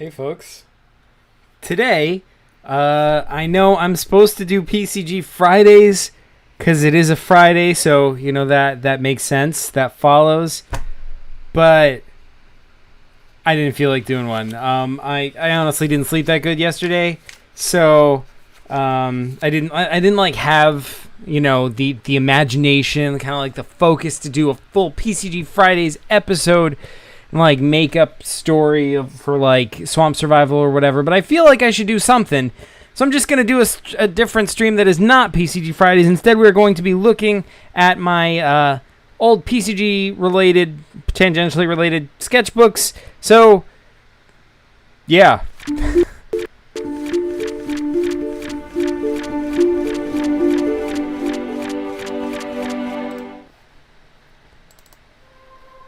Hey folks. Today, I know I'm supposed to do PCG Fridays because it is a Friday, so you know that makes sense. That follows. But I didn't feel like doing one. I honestly didn't sleep that good yesterday, so I didn't like have the imagination, kind of like the focus to do a full PCG Fridays episode. And like make up story for like Swamp Survival or whatever, but I feel like I should do something, so I'm just gonna do a different stream that is not PCG Fridays. Instead, we're going to be looking at my old PCG related, tangentially related sketchbooks. So yeah.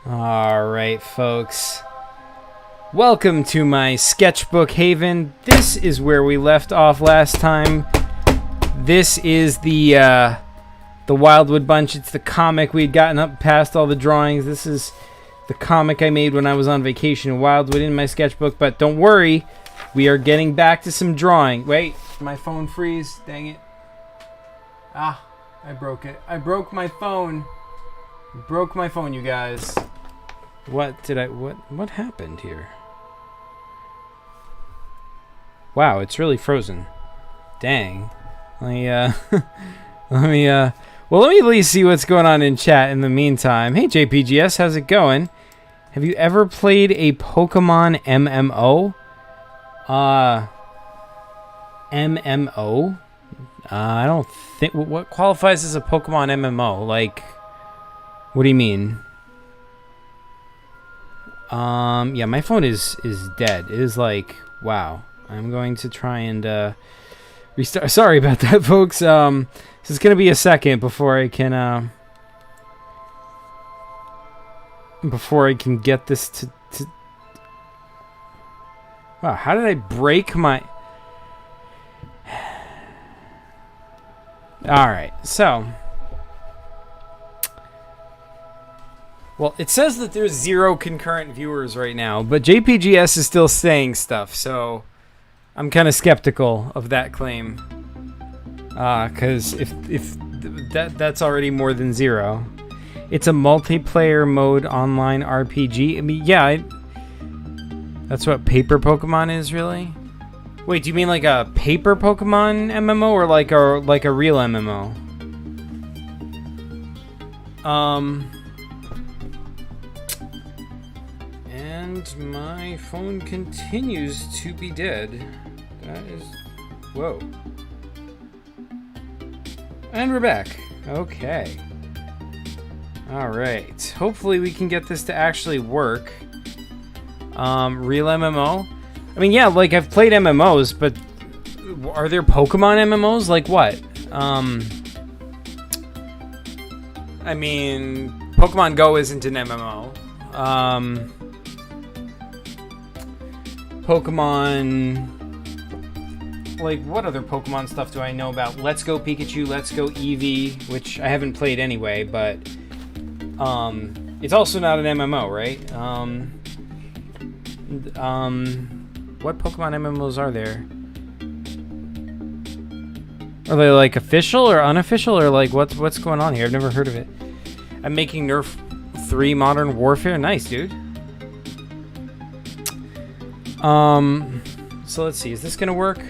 Alright, folks. Welcome to my sketchbook haven. This is where we left off last time. This is the Wildwood Bunch. It's the comic. We had gotten up past all the drawings. This is the comic I made when I was on vacation in Wildwood in my sketchbook. But don't worry, we are getting back to some drawing. Wait, my phone freeze. Dang it. Ah, I broke it. I broke my phone. Broke my phone, you guys. What happened here? Wow, it's really frozen. Dang. Let me at least see what's going on in chat in the meantime. Hey JPGS, how's it going? Have you ever played a Pokemon MMO? MMO? I don't think. What qualifies as a Pokemon MMO? Like, what do you mean? Yeah, my phone is dead. It is like, wow. I'm going to try and restart. Sorry about that, folks. This is gonna be a second before I can get this to. Wow, how did I break my? All right, so. Well, it says that there's 0 concurrent viewers right now, but JPGS is still saying stuff, so I'm kind of skeptical of that claim. Because if that's already more than 0. It's a multiplayer mode online RPG. I mean, yeah, that's what paper Pokemon is, really? Wait, do you mean like a paper Pokemon MMO or like a real MMO? And my phone continues to be dead. That is... Whoa. And we're back. Okay. Alright. Hopefully we can get this to actually work. Real MMO? I mean, yeah, like, I've played MMOs, but... Are there Pokemon MMOs? Like what? I mean... Pokemon Go isn't an MMO. Pokemon, like, what other Pokemon stuff do I know about? Let's Go Pikachu, Let's Go Eevee, which I haven't played anyway, but it's also not an MMO, right? What Pokemon MMOs are there? Are they like official or unofficial, or like what's going on here? I've never heard of it. I'm making Nerf 3 Modern Warfare. Nice, dude. So let's see, is this gonna work?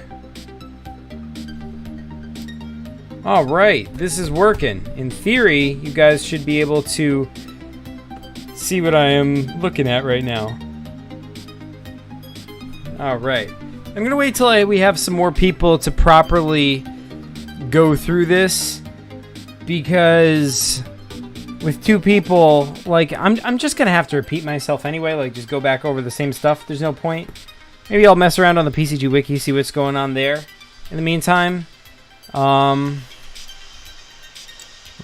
Alright, this is working. In theory, you guys should be able to see what I am looking at right now. Alright. I'm gonna wait till we have some more people to properly go through this, because with 2 people, like, I'm just gonna have to repeat myself anyway, like, just go back over the same stuff. There's no point. Maybe I'll mess around on the PCG Wiki, see what's going on there. In the meantime,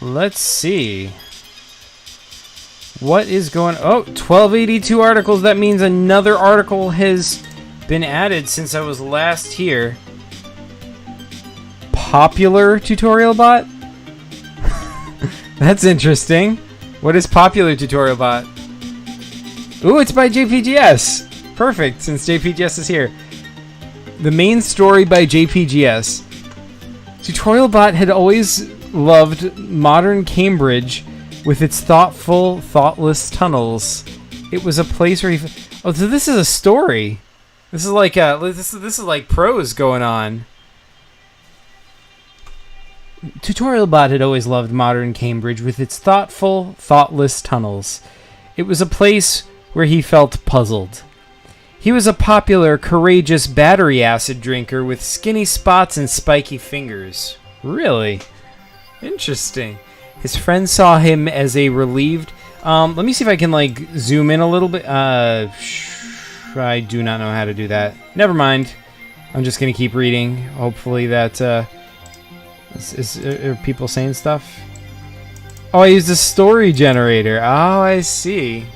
let's see. What is going... Oh, 1282 articles. That means another article has been added since I was last here. Popular tutorial bot? That's interesting. What is Popular Tutorial Bot? Ooh, it's by JPGS. Perfect, since JPGS is here. The main story by JPGS. Tutorialbot had always loved modern Cambridge with its thoughtful, thoughtless tunnels. It was a place where he... Oh, so this is a story. This is like this is like prose going on. Tutorialbot had always loved modern Cambridge with its thoughtful, thoughtless tunnels. It was a place where he felt puzzled. He was a popular, courageous battery acid drinker with skinny spots and spiky fingers. Really? Interesting. His friends saw him as a relieved... let me see if I can, like, zoom in a little bit. I do not know how to do that. Never mind. I'm just going to keep reading. Hopefully that... are people saying stuff? Oh, I used a story generator. Oh, I see.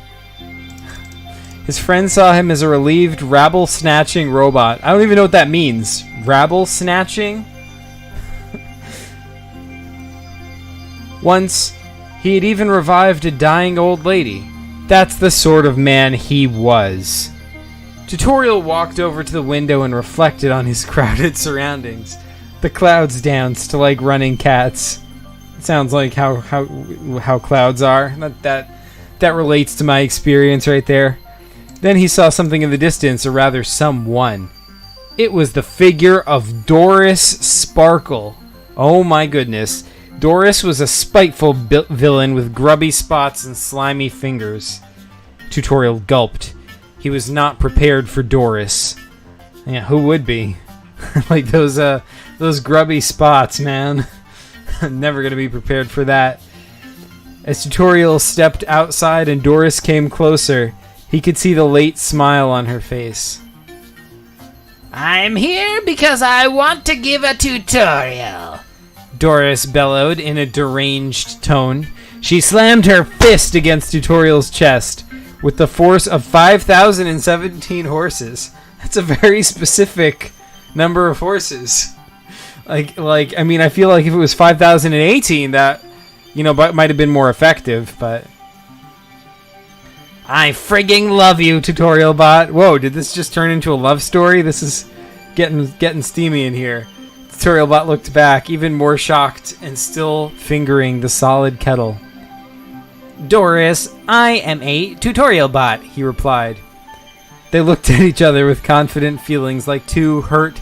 His friends saw him as a relieved, rabble-snatching robot. I don't even know what that means. Rabble-snatching? Once, he had even revived a dying old lady. That's the sort of man he was. Tutorial walked over to the window and reflected on his crowded surroundings. The clouds danced like running cats. It sounds like how clouds are. That relates to my experience right there. Then he saw something in the distance, or rather someone. It was the figure of Doris Sparkle. Oh my goodness. Doris was a spiteful villain with grubby spots and slimy fingers. Tutorial gulped. He was not prepared for Doris. Yeah, who would be? Like those grubby spots, man. I'm never gonna be prepared for that. As Tutorial stepped outside and Doris came closer, he could see the late smile on her face. I'm here because I want to give a tutorial, Doris bellowed in a deranged tone. She slammed her fist against Tutorial's chest with the force of 5,017 horses. That's a very specific number of horses. Like I mean, I feel like if it was 5,018, that, you know, might have been more effective, but... I frigging love you, Tutorialbot. Whoa, did this just turn into a love story? This is getting steamy in here. Tutorialbot looked back, even more shocked, and still fingering the solid kettle. Doris, I am a Tutorialbot, he replied. They looked at each other with confident feelings like two hurt,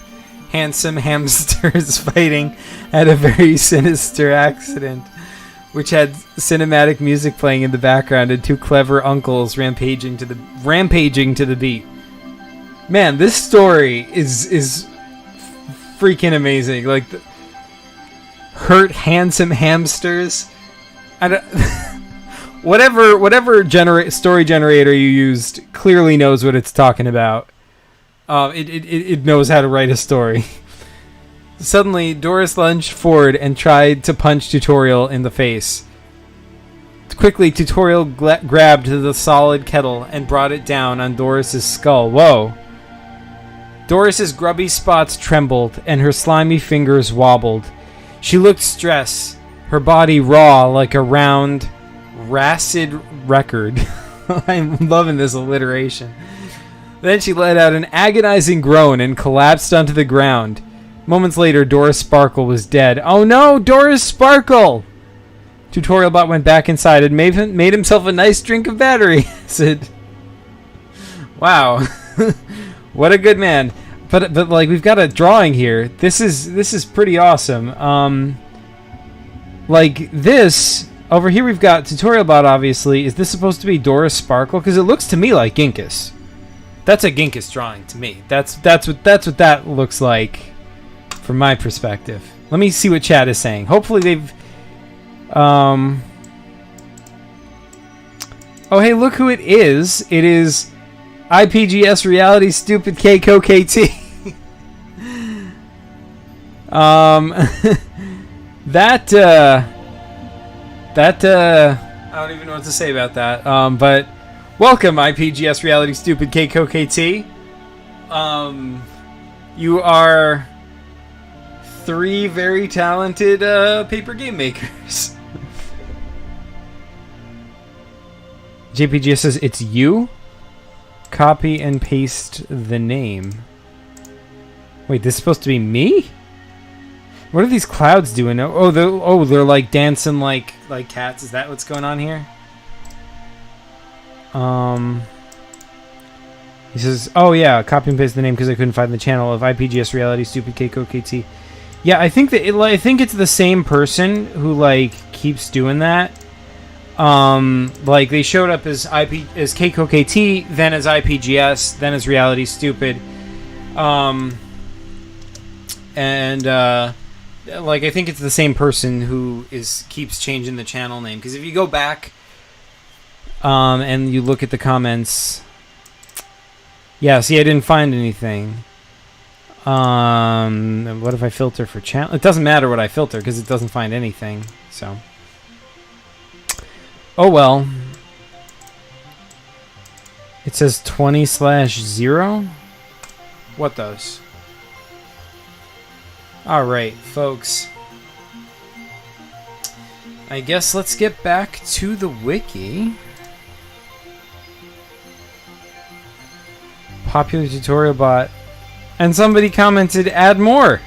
handsome hamsters fighting at a very sinister accident, which had cinematic music playing in the background and two clever uncles rampaging to the beat. Man, this story is freaking amazing. Like, hurt handsome hamsters. I don't whatever story generator you used clearly knows what it's talking about. It knows how to write a story. Suddenly, Doris lunged forward and tried to punch Tutorial in the face. Quickly, Tutorial grabbed the solid kettle and brought it down on Doris's skull. Whoa. Doris's grubby spots trembled and her slimy fingers wobbled. She looked stressed, her body raw like a round, racid record. I'm loving this alliteration. Then she let out an agonizing groan and collapsed onto the ground. Moments later, Doris Sparkle was dead. Oh no, Doris Sparkle! Tutorialbot went back inside and made himself a nice drink of battery acid. Wow. What a good man. But like, we've got a drawing here. This is pretty awesome. Like this over here, we've got Tutorialbot. Obviously, is this supposed to be Doris Sparkle? Because it looks to me like GINKUS. That's a GINKUS drawing to me. That's what that looks like from my perspective. Let me see what chat is saying. Hopefully they've oh hey, look who it is. It is IPGS Reality Stupid Keiko KT. That I don't even know what to say about that. But welcome, IPGS Reality Stupid Keiko KT. You are three very talented paper game makers. JPGS says it's you. Copy and paste the name. Wait, this is supposed to be me? What are these clouds doing? Oh, they're like dancing like cats. Is that what's going on here? He says, oh yeah, copy and paste the name because I couldn't find the channel of IPGS Reality Stupid KKT. Yeah, I think that I think it's the same person who like keeps doing that. Like they showed up as KKT, then as IPGS, then as Reality Stupid. Like I think it's the same person who keeps changing the channel name, because if you go back and you look at the comments, yeah, see, I didn't find anything. What if I filter for channel? It doesn't matter what I filter because it doesn't find anything. So, oh well. It says 20/0. What does? All right, folks. I guess let's get back to the wiki. Popular tutorial bot. And somebody commented, add more.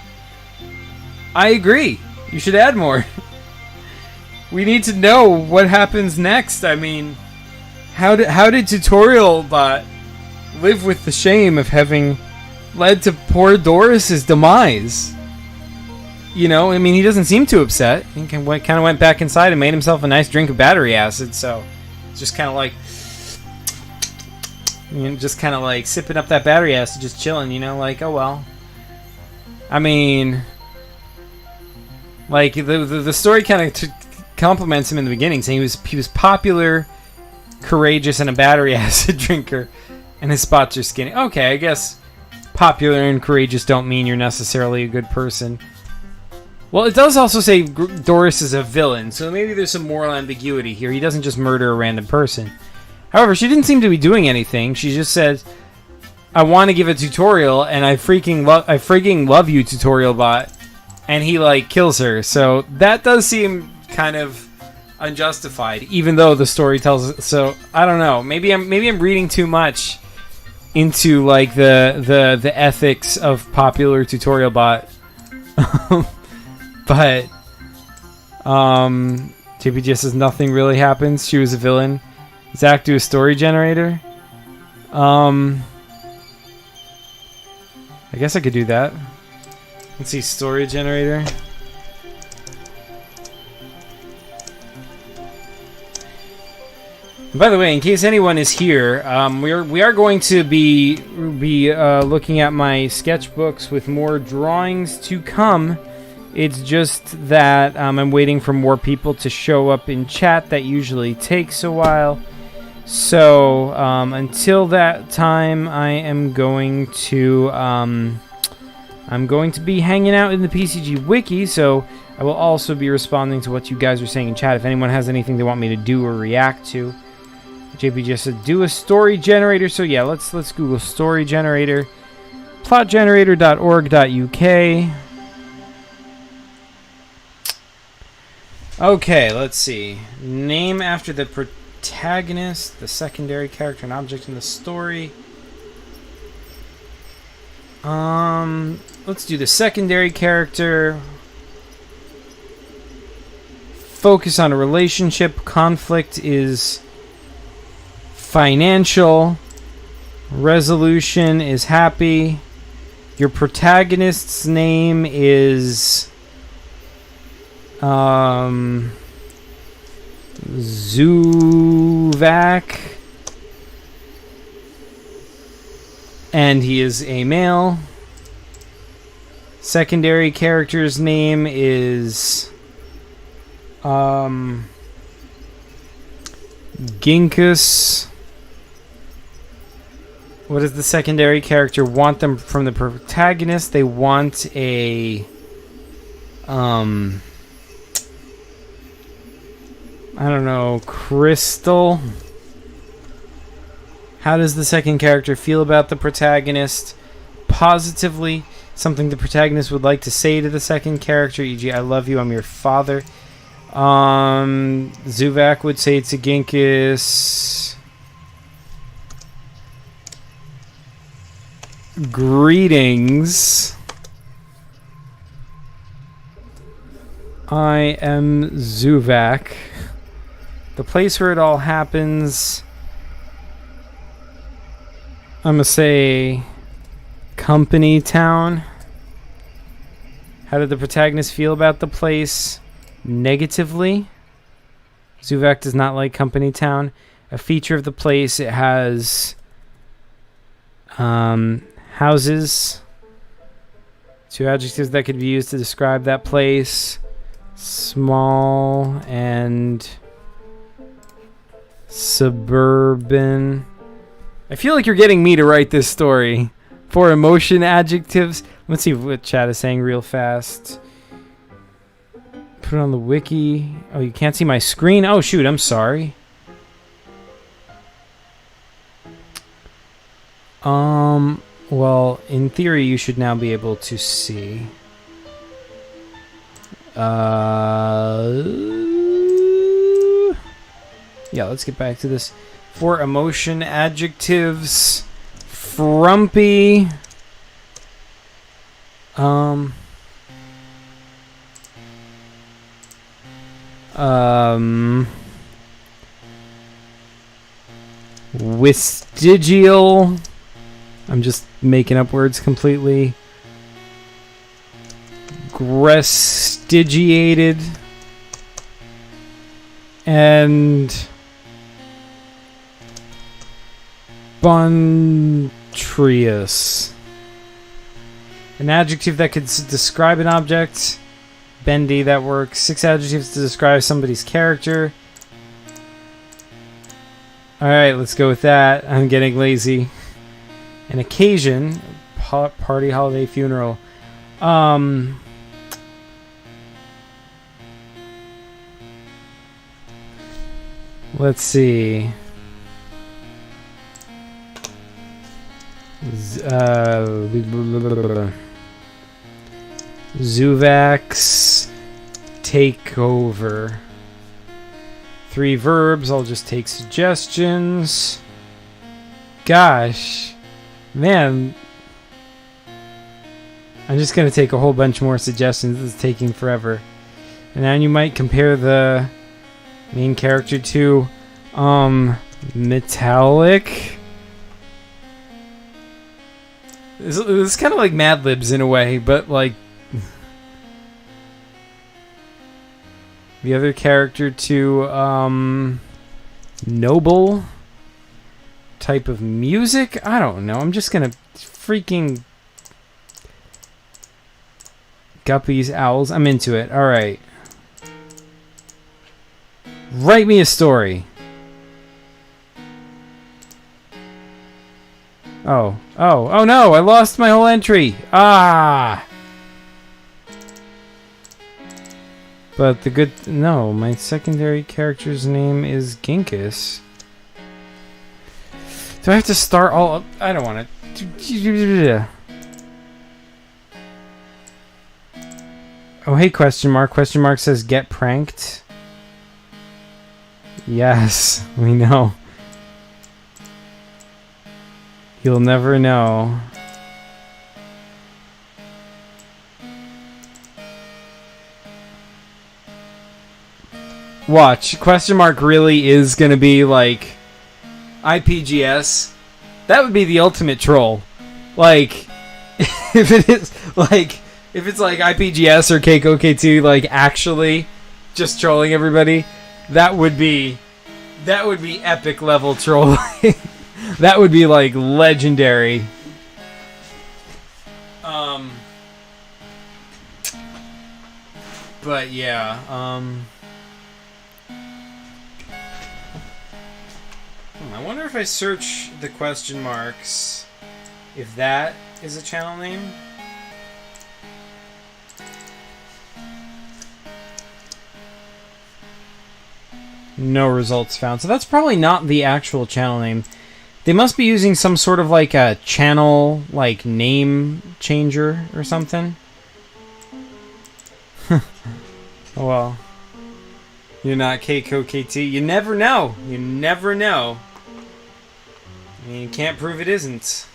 I agree. You should add more. We need to know what happens next. I mean, how did tutorial bot live with the shame of having led to poor Doris's demise? You know, I mean, he doesn't seem too upset. He kind of went back inside and made himself a nice drink of battery acid. So, it's just kind of like, you know, just kind of like sipping up that battery acid, just chilling. You know, like, oh well. I mean, like the story kind of compliments him in the beginning, saying he was popular, courageous, and a battery acid drinker, and his spots are skinny. Okay, I guess popular and courageous don't mean you're necessarily a good person. Well, it does also say Doris is a villain, so maybe there's some moral ambiguity here. He doesn't just murder a random person. However, she didn't seem to be doing anything. She just said, I want to give a tutorial, and I freaking love you, tutorial bot. And he, like, kills her. So that does seem kind of unjustified, even though the story tells it. So, I don't know. Maybe I'm reading too much into, like, the ethics of popular tutorial bot. But JPG says nothing really happens. She was a villain. Zach, do a story generator. I guess I could do that. Let's see, story generator. By the way, in case anyone is here, we are going to be looking at my sketchbooks with more drawings to come. It's just that I'm waiting for more people to show up in chat. That usually takes a while. So until that time, I am going to be hanging out in the PCG wiki. So I will also be responding to what you guys are saying in chat. If anyone has anything they want me to do or react to. JP just said do a story generator. So yeah, let's Google story generator. Plotgenerator.org.uk. Okay, let's see. Name after the protagonist, the secondary character, and object in the story. Let's do the secondary character. Focus on a relationship. Conflict is financial. Resolution is happy. Your protagonist's name is Zuvak, and he is a male. Secondary character's name is GINKUS. What does the secondary character want them from the protagonist? They want a I don't know, crystal. How does the second character feel about the protagonist? Positively, something the protagonist would like to say to the second character, e.g., I love you, I'm your father. Zuvak would say to GINKUS, Greetings. I am Zuvak. The place where it all happens, I'm gonna say Company Town. How did the protagonist feel about the place? Negatively. Zuvak does not like Company Town. A feature of the place, it has houses. 2 adjectives that could be used to describe that place. Small and suburban. I feel like you're getting me to write this story. 4 emotion adjectives. Let's see what chat is saying real fast. Put it on the wiki. Oh, you can't see my screen? Oh, shoot, I'm sorry. Well, in theory, you should now be able to see. Yeah, let's get back to this. 4 emotion adjectives. Frumpy. Vestigial. I'm just making up words completely. Grestigiated. And Bontrius. An adjective that could describe an object. Bendy, that works. 6 adjectives to describe somebody's character. Alright, let's go with that. I'm getting lazy. An occasion. Party, holiday, funeral. Let's see. Zuvak's takeover. 3 verbs. I'll just take suggestions. Gosh. Man. I'm just going to take a whole bunch more suggestions. This is taking forever. And then you might compare the main character to Metallic. This is kind of like Mad Libs in a way, but like the other character to Noble type of music. I don't know. I'm just gonna freaking Guppies, owls. I'm into it. All right. Write me a story. Oh no, I lost my whole entry. Ah! But the good... No, my secondary character's name is GINKUS. Do I have to start all up? I don't want to... Oh, hey, question mark. Question mark says get pranked. Yes, we know. You'll never know. Watch. Question mark really is gonna be like IPGS. That would be the ultimate troll. Like, if it is like, if it's like IPGS or KKOK2, like actually just trolling everybody, that would be epic level trolling. That would be like legendary. But yeah, I wonder if I search the question marks, if that is a channel name. No results found. So that's probably not the actual channel name. They must be using some sort of like a channel like name changer or something. Oh well. You're not KKOK2. You never know. You never know. I mean, you can't prove it isn't.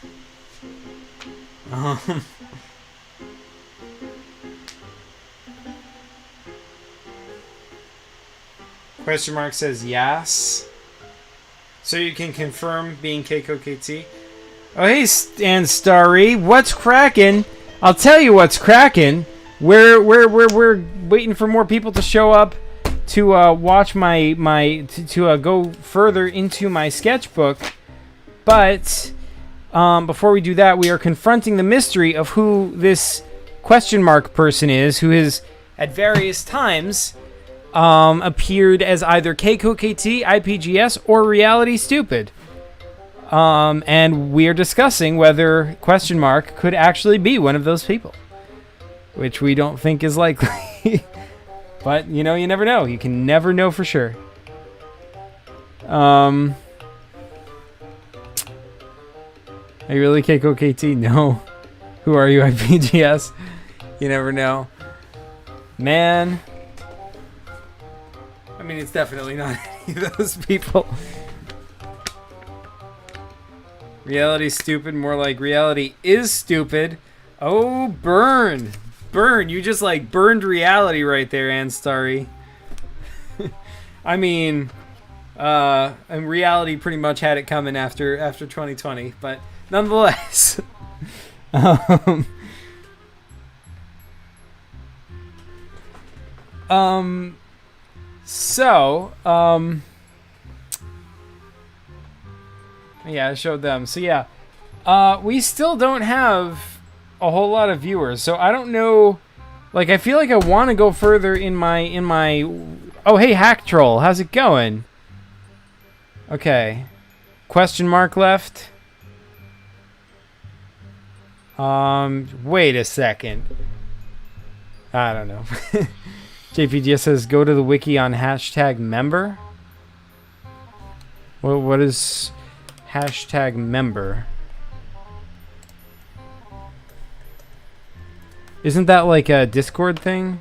Um, question mark says yes. So you can confirm being KKT. Oh, hey, Stan Starry. What's cracking? I'll tell you what's cracking. We're waiting for more people to show up to watch to go further into my sketchbook. But before we do that, we are confronting the mystery of who this question mark person is, who has at various times appeared as either KKT, IPGS, or Reality Stupid. And we are discussing whether question mark could actually be one of those people, which we don't think is likely. But, you know, you never know. You can never know for sure. Are you really KKT? No. Who are you, IPGS? You never know. Man. I mean, it's definitely not any of those people. Reality stupid, more like reality is stupid. Oh, burn. Burn. You just like burned reality right there, Anstarry. I mean, and reality pretty much had it coming after 2020, but nonetheless. Yeah, I showed them. So yeah, we still don't have a whole lot of viewers. So I don't know. Like, I feel like I want to go further in my. Oh, hey, Hack Troll, how's it going? Okay, question mark left. Wait a second. I don't know. JPGS says go to the wiki on #member. Well, what is #member? Isn't that like a Discord thing?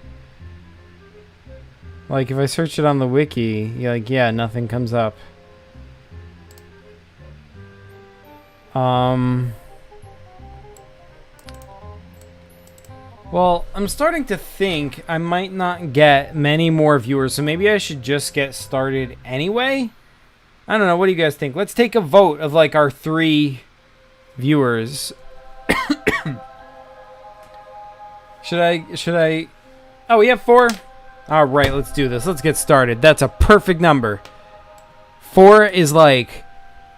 Like if I search it on the wiki, you're like, yeah, nothing comes up. Well, I'm starting to think I might not get many more viewers, so maybe I should just get started anyway. I don't know. What do you guys think? Let's take a vote of like our 3 viewers. Should I? Oh, we have 4. All right, let's do this. Let's get started. That's a perfect number. 4 is like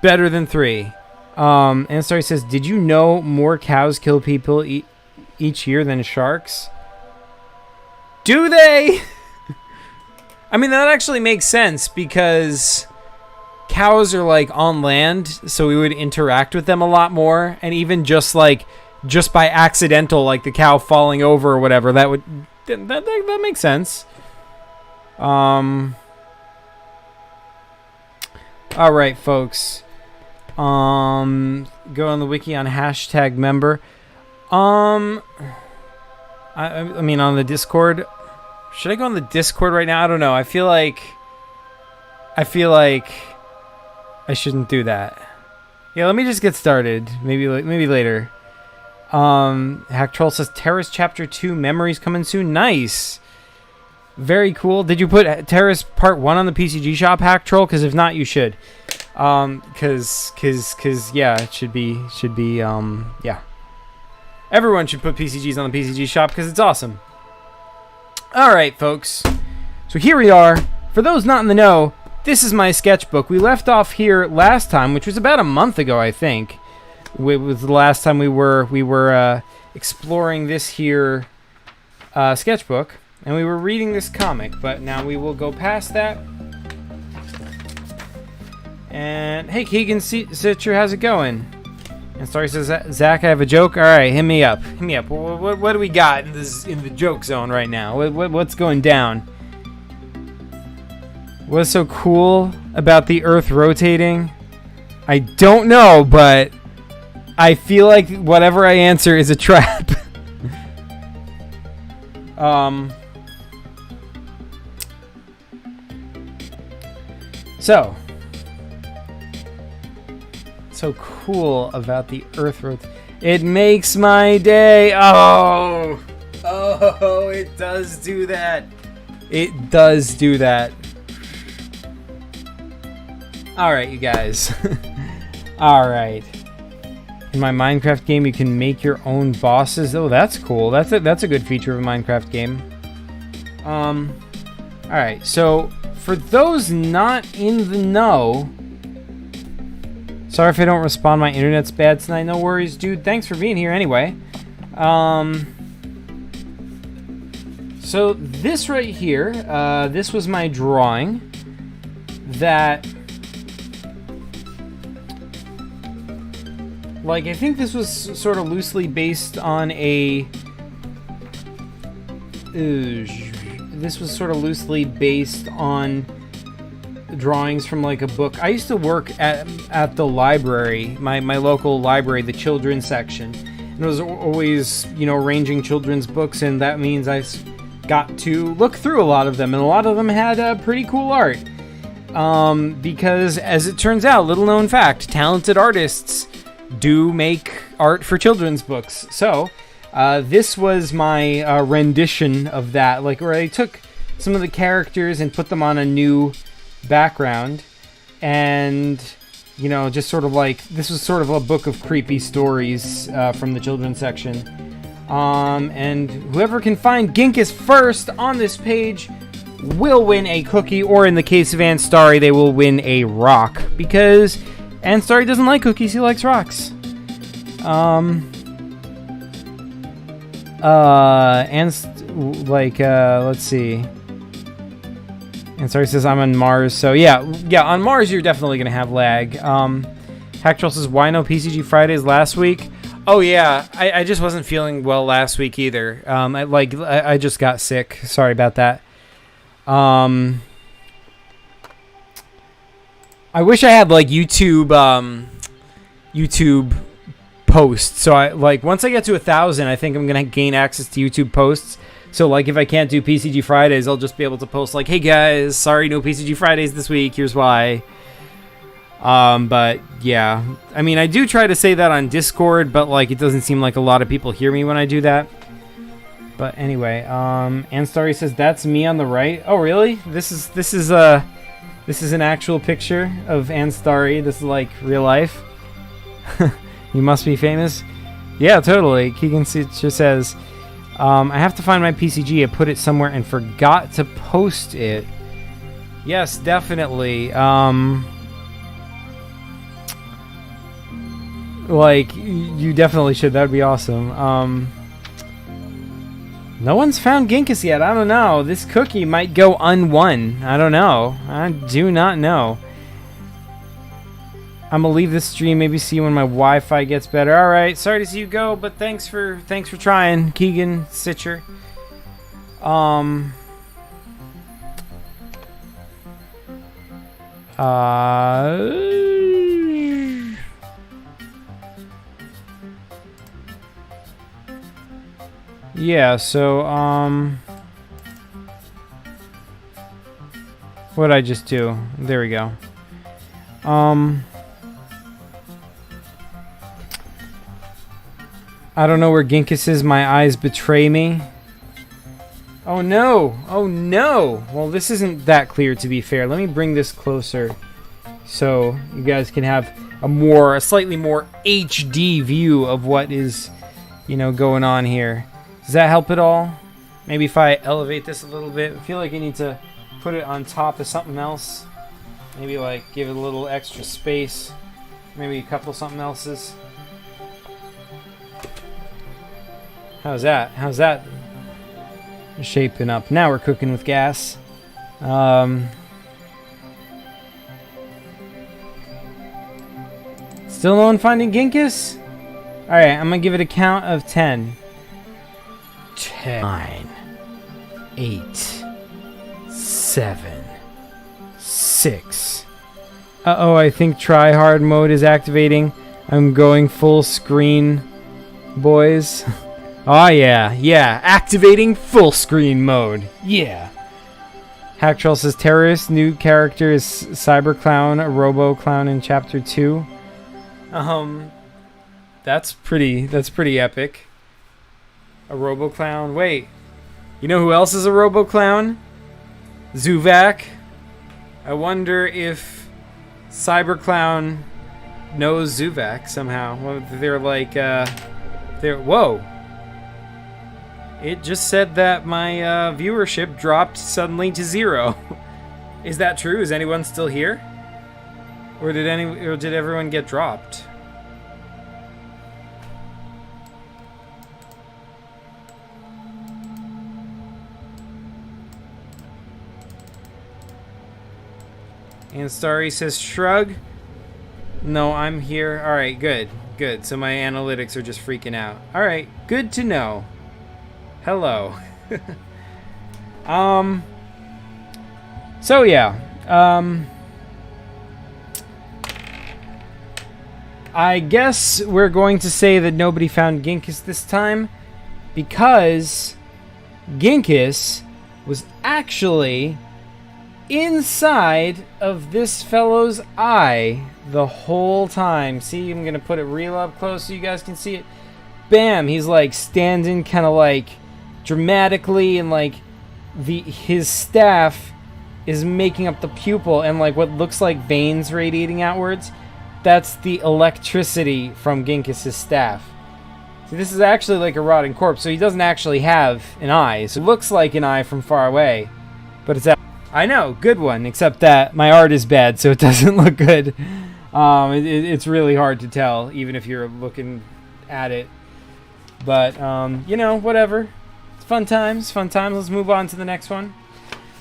better than 3. And sorry, says, did you know more cows kill people each year than sharks? Do they? I mean, that actually makes sense because cows are like on land, so we would interact with them a lot more, and even just by accidental, like the cow falling over or whatever, that makes sense. All right, folks. Go on the wiki on #member. I mean, on the Discord. Should I go on the Discord right now? I don't know. I feel like I shouldn't do that. Yeah, let me just get started. Maybe later. Hack Troll says Terrace Chapter 2 memories coming soon. Nice. Very cool. Did you put Terrace Part 1 on the PCG shop, Hack Troll? Because if not, you should. Cause yeah, it should be yeah. Everyone should put PCGs on the PCG shop because it's awesome. All right, folks. So here we are. For those not in the know, this is my sketchbook. We left off here last time, which was about a month ago, I think. It was the last time we were exploring this here sketchbook, and we were reading this comic. But now we will go past that. And hey, Keegan Sitcher, how's it going? And Starry says, Zach, I have a joke. All right, hit me up. What do we got in the joke zone right now? What's going down? What's so cool about the Earth rotating? I don't know, but I feel like whatever I answer is a trap. so cool about the Earth rotation. It makes my day. Oh, it does do that. It does do that. All right, you guys. All right. In my Minecraft game, you can make your own bosses. Oh, that's cool. That's a good feature of a Minecraft game. All right. So for those not in the know, sorry if I don't respond. My internet's bad tonight. No worries, dude. Thanks for being here anyway. So this right here, this was my drawing that, like, I think this was sort of loosely based on a, this was sort of loosely based on drawings from like a book. I used to work at the library, my local library, the children's section, and it was always, you know, arranging children's books, and that means I got to look through a lot of them, and a lot of them had pretty cool art. Because as it turns out, little known fact, talented artists do make art for children's books. So this was my rendition of that, like where I took some of the characters and put them on a new background, and you know, just sort of like, this was sort of a book of creepy stories from the children's section. And whoever can find GINKUS first on this page will win a cookie, or in the case of Anstarry, they will win a rock, because Anstarry doesn't like cookies, he likes rocks. Let's see. Anstarry says I'm on Mars, so yeah, on Mars you're definitely gonna have lag. Hacktroll says, why no PCG Fridays last week? Oh yeah, I just wasn't feeling well last week either. I just got sick. Sorry about that. I wish I had like YouTube posts. So once I get to 1,000, I think I'm gonna gain access to YouTube posts. So like if I can't do PCG Fridays, I'll just be able to post like, hey guys, sorry no PCG Fridays this week. Here's why. But yeah, I mean, I do try to say that on Discord, but like, it doesn't seem like a lot of people hear me when I do that. But anyway, Anstarry says that's me on the right. Oh, really? This is an actual picture of Anstarry. This is like real life. You must be famous. Yeah, totally. Keegan just says, I have to find my PCG. I put it somewhere and forgot to post it. Yes, definitely. Like, you definitely should. That would be awesome. No one's found GINKUS yet. I don't know. This cookie might go unwon. I don't know. I do not know. I'm gonna leave this stream. Maybe see you when my Wi-Fi gets better. All right. Sorry to see you go, but thanks for trying, Keegan Sitcher. Yeah, so, what'd I just do? There we go. I don't know where GINKUS is. My eyes betray me. Oh no! Oh no! Well, this isn't that clear, to be fair. Let me bring this closer so you guys can have a slightly more HD view of what is, you know, going on here. Does that help at all? Maybe if I elevate this a little bit. I feel like I need to put it on top of something else. Maybe like give it a little extra space. Maybe a couple something else's. How's that? How's that shaping up? Now we're cooking with gas. Still no one finding GINKUS? Alright, I'm gonna give it a count of 10. 10, 9, 8, 7, 6. Uh-oh, I think try hard mode is activating. I'm going full screen, boys. Oh yeah, activating full screen mode. Yeah. Hacktroll says terrorist, new character is Cyber Clown, a Robo Clown in chapter 2. That's pretty epic. A RoboClown. Wait, you know who else is a RoboClown? Zuvak. I wonder if CyberClown knows Zuvak somehow. Well, they're like, whoa. It just said that my viewership dropped suddenly to 0. Is that true? Is anyone still here? Or did everyone get dropped? And Starry says shrug. No, I'm here. All right, good. So my analytics are just freaking out. All right, good to know. Hello. So yeah. I guess we're going to say that nobody found GINKUS this time because GINKUS was actually inside of this fellow's eye the whole time. See, I'm gonna put it real up close so you guys can see it. Bam! He's like standing kind of like dramatically, and like his staff is making up the pupil and like what looks like veins radiating outwards. That's the electricity from GINKUS' staff. See, this is actually like a rotting corpse, so he doesn't actually have an eye. So it looks like an eye from far away, but it's I know, good one, except that my art is bad, so it doesn't look good. It's really hard to tell, even if you're looking at it. But, you know, whatever. It's fun times. Let's move on to the next one.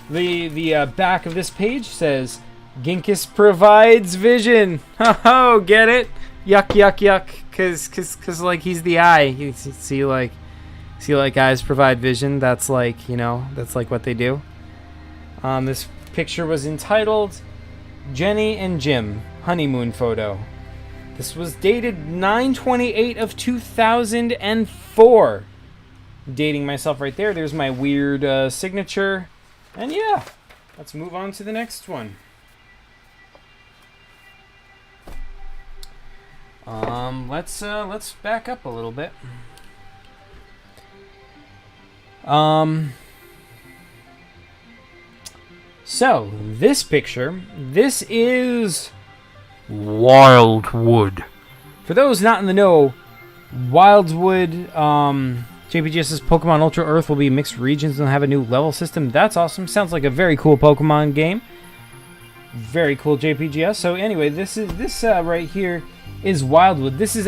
The back of this page says, GINKUS provides vision. Oh, get it? Yuck, yuck, yuck. Cause like, he's the eye. You see, like eyes provide vision. That's like, you know, that's like what they do. This picture was entitled Jenny and Jim Honeymoon Photo. This was dated 9/28 of 2004. Dating myself right there. There's my weird signature. And yeah, let's move on to the next one. Let's back up a little bit. So, this picture, this is Wildwood. For those not in the know, Wildwood, JPGS's Pokemon Ultra Earth will be mixed regions and have a new level system. That's awesome. Sounds like a very cool Pokemon game. Very cool, JPGS. So anyway, this right here is Wildwood. This is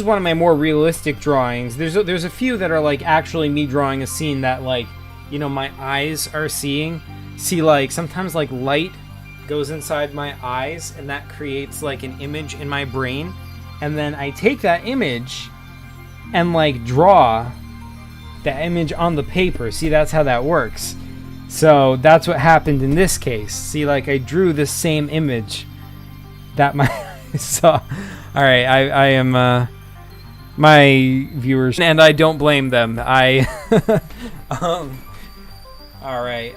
one of my more realistic drawings. There's a few that are like actually me drawing a scene that, like, you know, my eyes are seeing. See, like, sometimes, like, light goes inside my eyes, and that creates, like, an image in my brain. And then I take that image and, like, draw that image on the paper. See, that's how that works. So that's what happened in this case. See, like, I drew the same image that my eyes saw. All right, I am, my viewers, and I don't blame them. All right,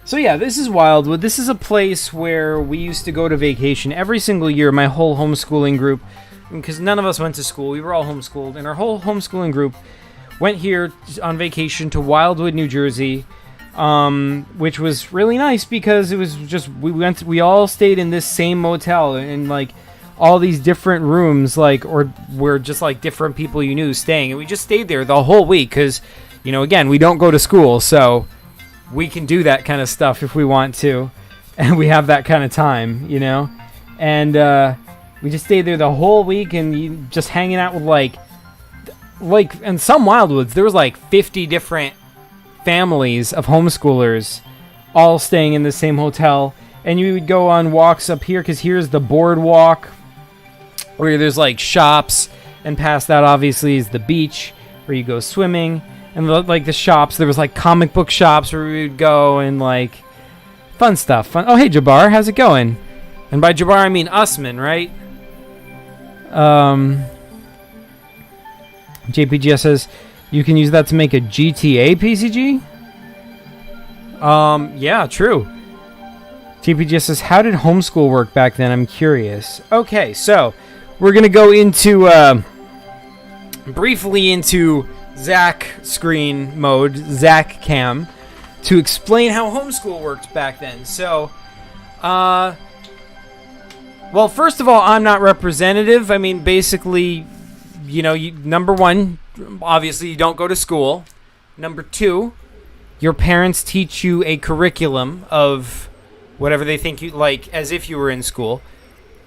so yeah, this is Wildwood. This is a place where we used to go to vacation every single year, my whole homeschooling group, because none of us went to school. We were all homeschooled, and our whole homeschooling group went here on vacation to Wildwood, New Jersey, which was really nice because it was just, we all stayed in this same motel, and like all these different rooms, like, or were just like different people you knew staying, and we just stayed there the whole week because, you know, again, we don't go to school, so we can do that kind of stuff if we want to, and we have that kind of time, you know. And we just stayed there the whole week, and just hanging out with like in some Wildwoods there was like 50 different families of homeschoolers all staying in the same hotel, and you would go on walks up here because here's the boardwalk where there's like shops, and past that obviously is the beach where you go swimming. And like the shops, there was like comic book shops where we would go, and like fun stuff. Oh, hey Jabbar, how's it going? And by Jabbar I mean Usman, right? JPGS says you can use that to make a GTA PCG. Yeah, true. JPG says, how did homeschool work back then? I'm curious. Okay, so we're going to go into briefly into Zach screen mode, Zach cam, to explain how homeschool worked back then. So, well, first of all, I'm not representative. I mean, basically, number one, obviously you don't go to school. Number two, your parents teach you a curriculum of whatever they think you like, as if you were in school.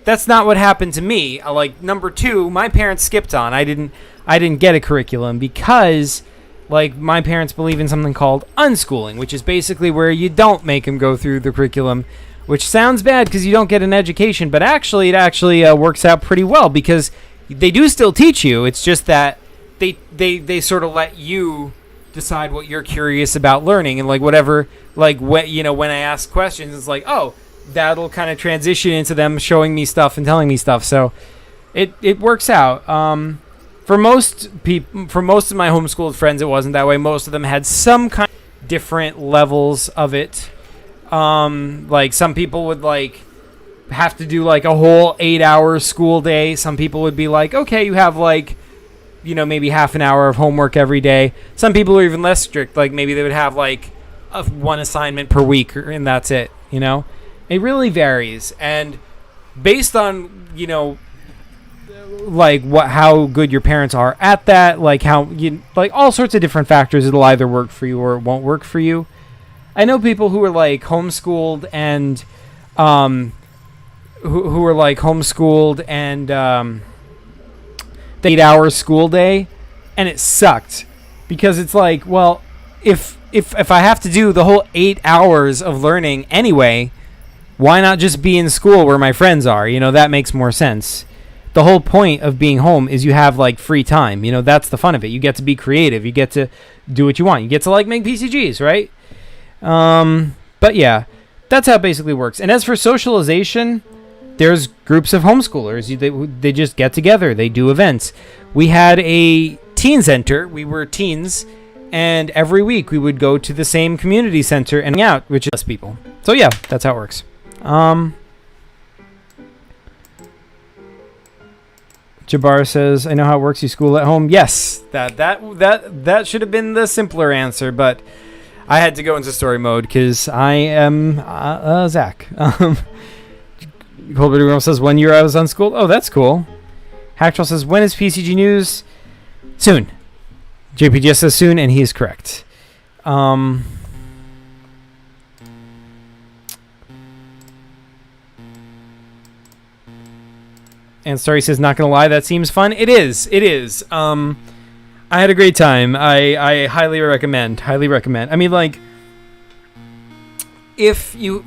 That's not what happened to me. Number two, my parents skipped on. I didn't get a curriculum because, my parents believe in something called unschooling, which is basically where you don't make them go through the curriculum, which sounds bad because you don't get an education, but actually it works out pretty well because they do still teach you. It's just that they sort of let you decide what you're curious about learning, and whatever, when I ask questions, it's oh, that'll kind of transition into them showing me stuff and telling me stuff. So it works out. For most of my homeschooled friends, it wasn't that way. Most of them had some kind of different levels of it. Some people would have to do a whole 8-hour school day. Some people would be okay, you have maybe half an hour of homework every day. Some people are even less strict. Maybe they would have one assignment per week, and that's it. It really varies, and based on how good your parents are at that, how all sorts of different factors. It'll either work for you or it won't work for you. I know people who are homeschooled and who are homeschooled and 8-hour school day, and it sucked because it's well, if I have to do the whole 8 hours of learning anyway, why not just be in school where my friends are? That makes more sense. The whole point of being home is you have free time. That's the fun of it. You get to be creative. You get to do what you want. You get to make PCGs, right? But yeah, that's how it basically works. And as for socialization, there's groups of homeschoolers. They just get together. They do events. We had a teen center. We were teens, and every week we would go to the same community center and hang out, which is less people. So yeah, that's how it works. Jabbar says, I know how it works. You school at home. Yes, that should have been the simpler answer, but I had to go into story mode because I am Zach. Colbert Girl says, 1 year I was unschooled. Oh, that's cool. Hacktrell says, when is PCG news? Soon. JPG says soon, and he is correct. And Story says, not gonna lie, that seems fun. It is. I had a great time. I highly recommend. I mean, if you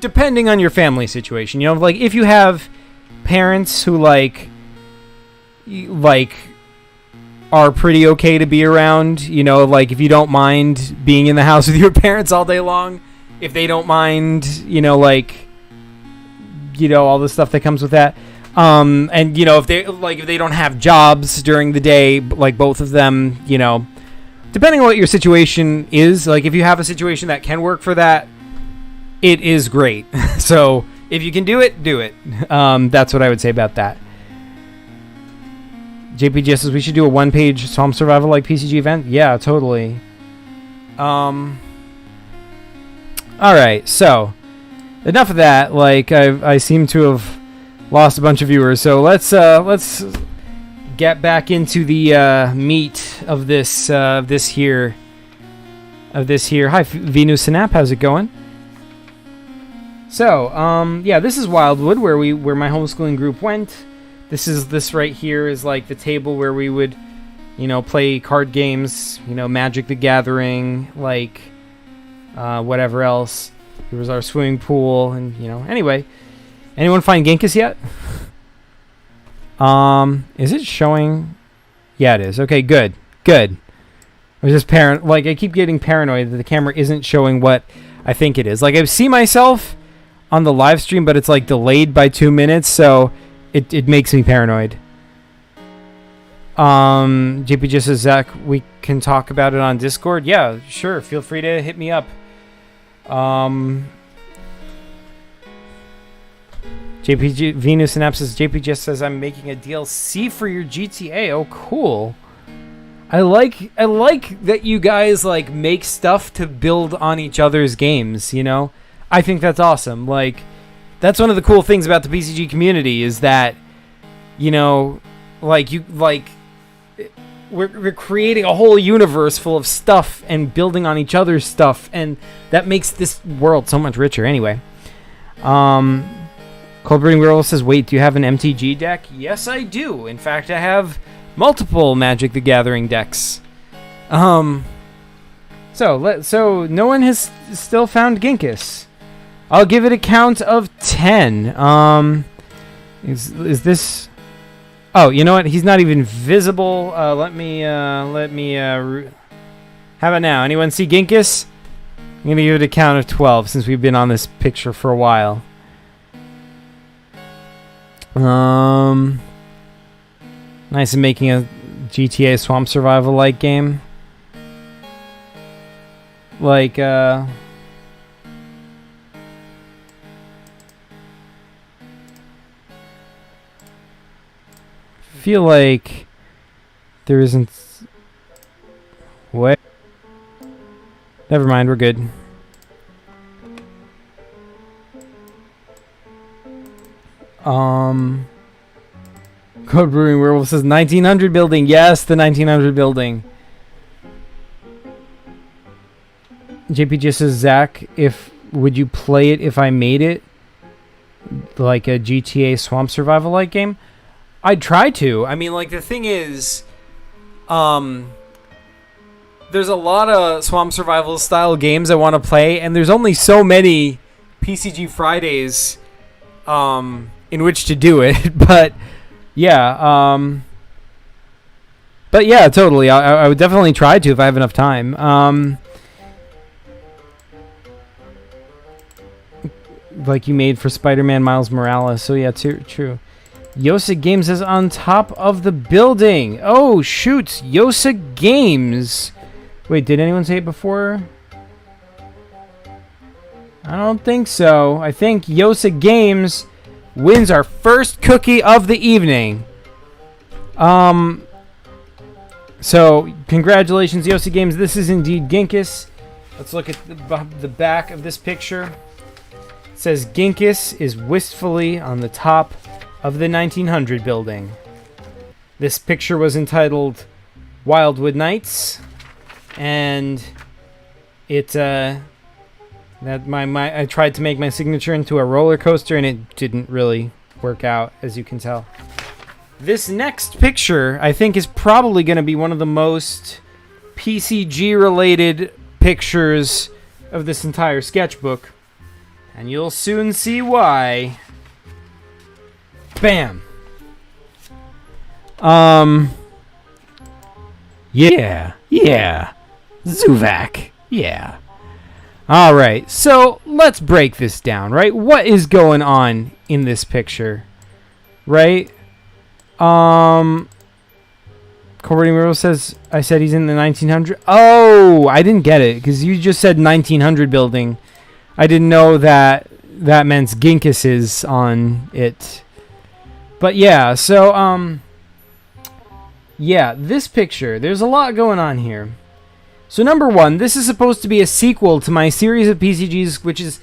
depending on your family situation, if you have parents who are pretty okay to be around, if you don't mind being in the house with your parents all day long, if they don't mind, all the stuff that comes with that, and if they don't have jobs during the day, both of them, depending on what your situation is, if you have a situation that can work for that, it is great. So if you can do it, do it. That's what I would say about that. JPG says we should do a 1-page Psalm Survival PCG event. Yeah, totally. All right, so enough of that. I seem to have lost a bunch of viewers. So let's get back into the meat of this here. Hi, Venus Synap. How's it going? So, yeah, this is Wildwood, where my homeschooling group went. This right here is the table where we would, play card games, Magic the Gathering, whatever else. There was our swimming pool, and, anyway. Anyone find GINKUS yet? Is it showing? Yeah, it is. Okay, good. I was just I keep getting paranoid that the camera isn't showing what I think it is. I see myself on the live stream, but it's delayed by 2 minutes, so it makes me paranoid. JP just says, Zach, we can talk about it on Discord. Yeah, sure. Feel free to hit me up. JPG Venus Synapses JPG says I'm making a DLC for your GTA. Oh, cool. I like that you guys like make stuff to build on each other's games, you know? I think that's awesome. Like, that's one of the cool things about the PCG community is that, you know, like we're creating a whole universe full of stuff and building on each other's stuff, and that makes this world so much richer. Anyway, Cold Breeding Werewolf says, wait, do you have an MTG deck? Yes, I do. In fact, I have multiple Magic the Gathering decks. So no one has still found GINKUS. I'll give it a count of 10. Is this? Oh, you know what? He's not even visible. Let me. How about now? Anyone see GINKUS? I'm gonna give it a count of 12 since we've been on this picture for a while. Nice and making a GTA Swamp Survival like game. Like feel like there isn't. What? Never mind, we're good. Code Brewing Werewolf says 1900 building. Yes, the 1900 building. JPG says, Zach, would you play it if I made it like a GTA Swamp Survival like game? I'd try to. I mean, like, the thing is, there's a lot of Swamp Survival style games I want to play, and there's only so many PCG Fridays in which to do it. But yeah, totally. I would definitely try to if I have enough time. Like you made for Spider-Man Miles Morales. So yeah, true. Yosa Games is on top of the building. Oh, shoot. Yosa Games. Wait, did anyone say it before? I don't think so. I think Yosa Games wins our first cookie of the evening. So, congratulations, Yosa Games. This is indeed GINKUS. Let's look at the back of this picture. It says GINKUS is wistfully on the top of the 1900 building. This picture was entitled Wildwood Nights, and it I tried to make my signature into a roller coaster, and it didn't really work out, as you can tell. This next picture, I think, is probably going to be one of the most PCG-related pictures of this entire sketchbook, and you'll soon see why. Bam. Yeah. Zuvak. Yeah. All right. So let's break this down, right? What is going on in this picture, right? Corbin Miro says, I said he's in the 1900. Oh, I didn't get it because you just said 1900 building. I didn't know that meant GINKUS is on it. But yeah, so, yeah, this picture, there's a lot going on here. So number one, this is supposed to be a sequel to my series of PCGs, which is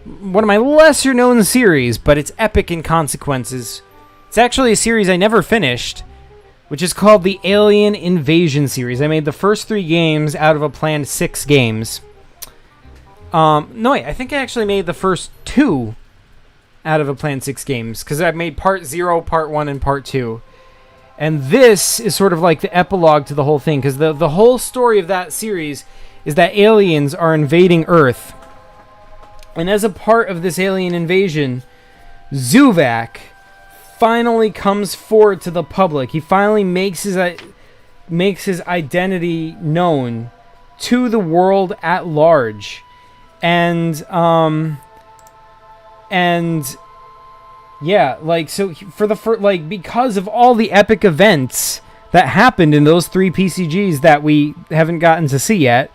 one of my lesser known series, but it's epic in consequences. It's actually a series I never finished, which is called the Alien Invasion series. I made the first 3 games out of a planned 6 games. No, wait, I think I actually made the first 2 out of a planned 6 games, because I made part 0, part 1, and part 2. And this is sort of like the epilogue to the whole thing, because the whole story of that series is that aliens are invading Earth. And as a part of this alien invasion, Zuvak finally comes forward to the public. He finally makes his identity known to the world at large. And yeah, like, so for the first, like, because of all the epic events that happened in those 3 PCGs that we haven't gotten to see yet,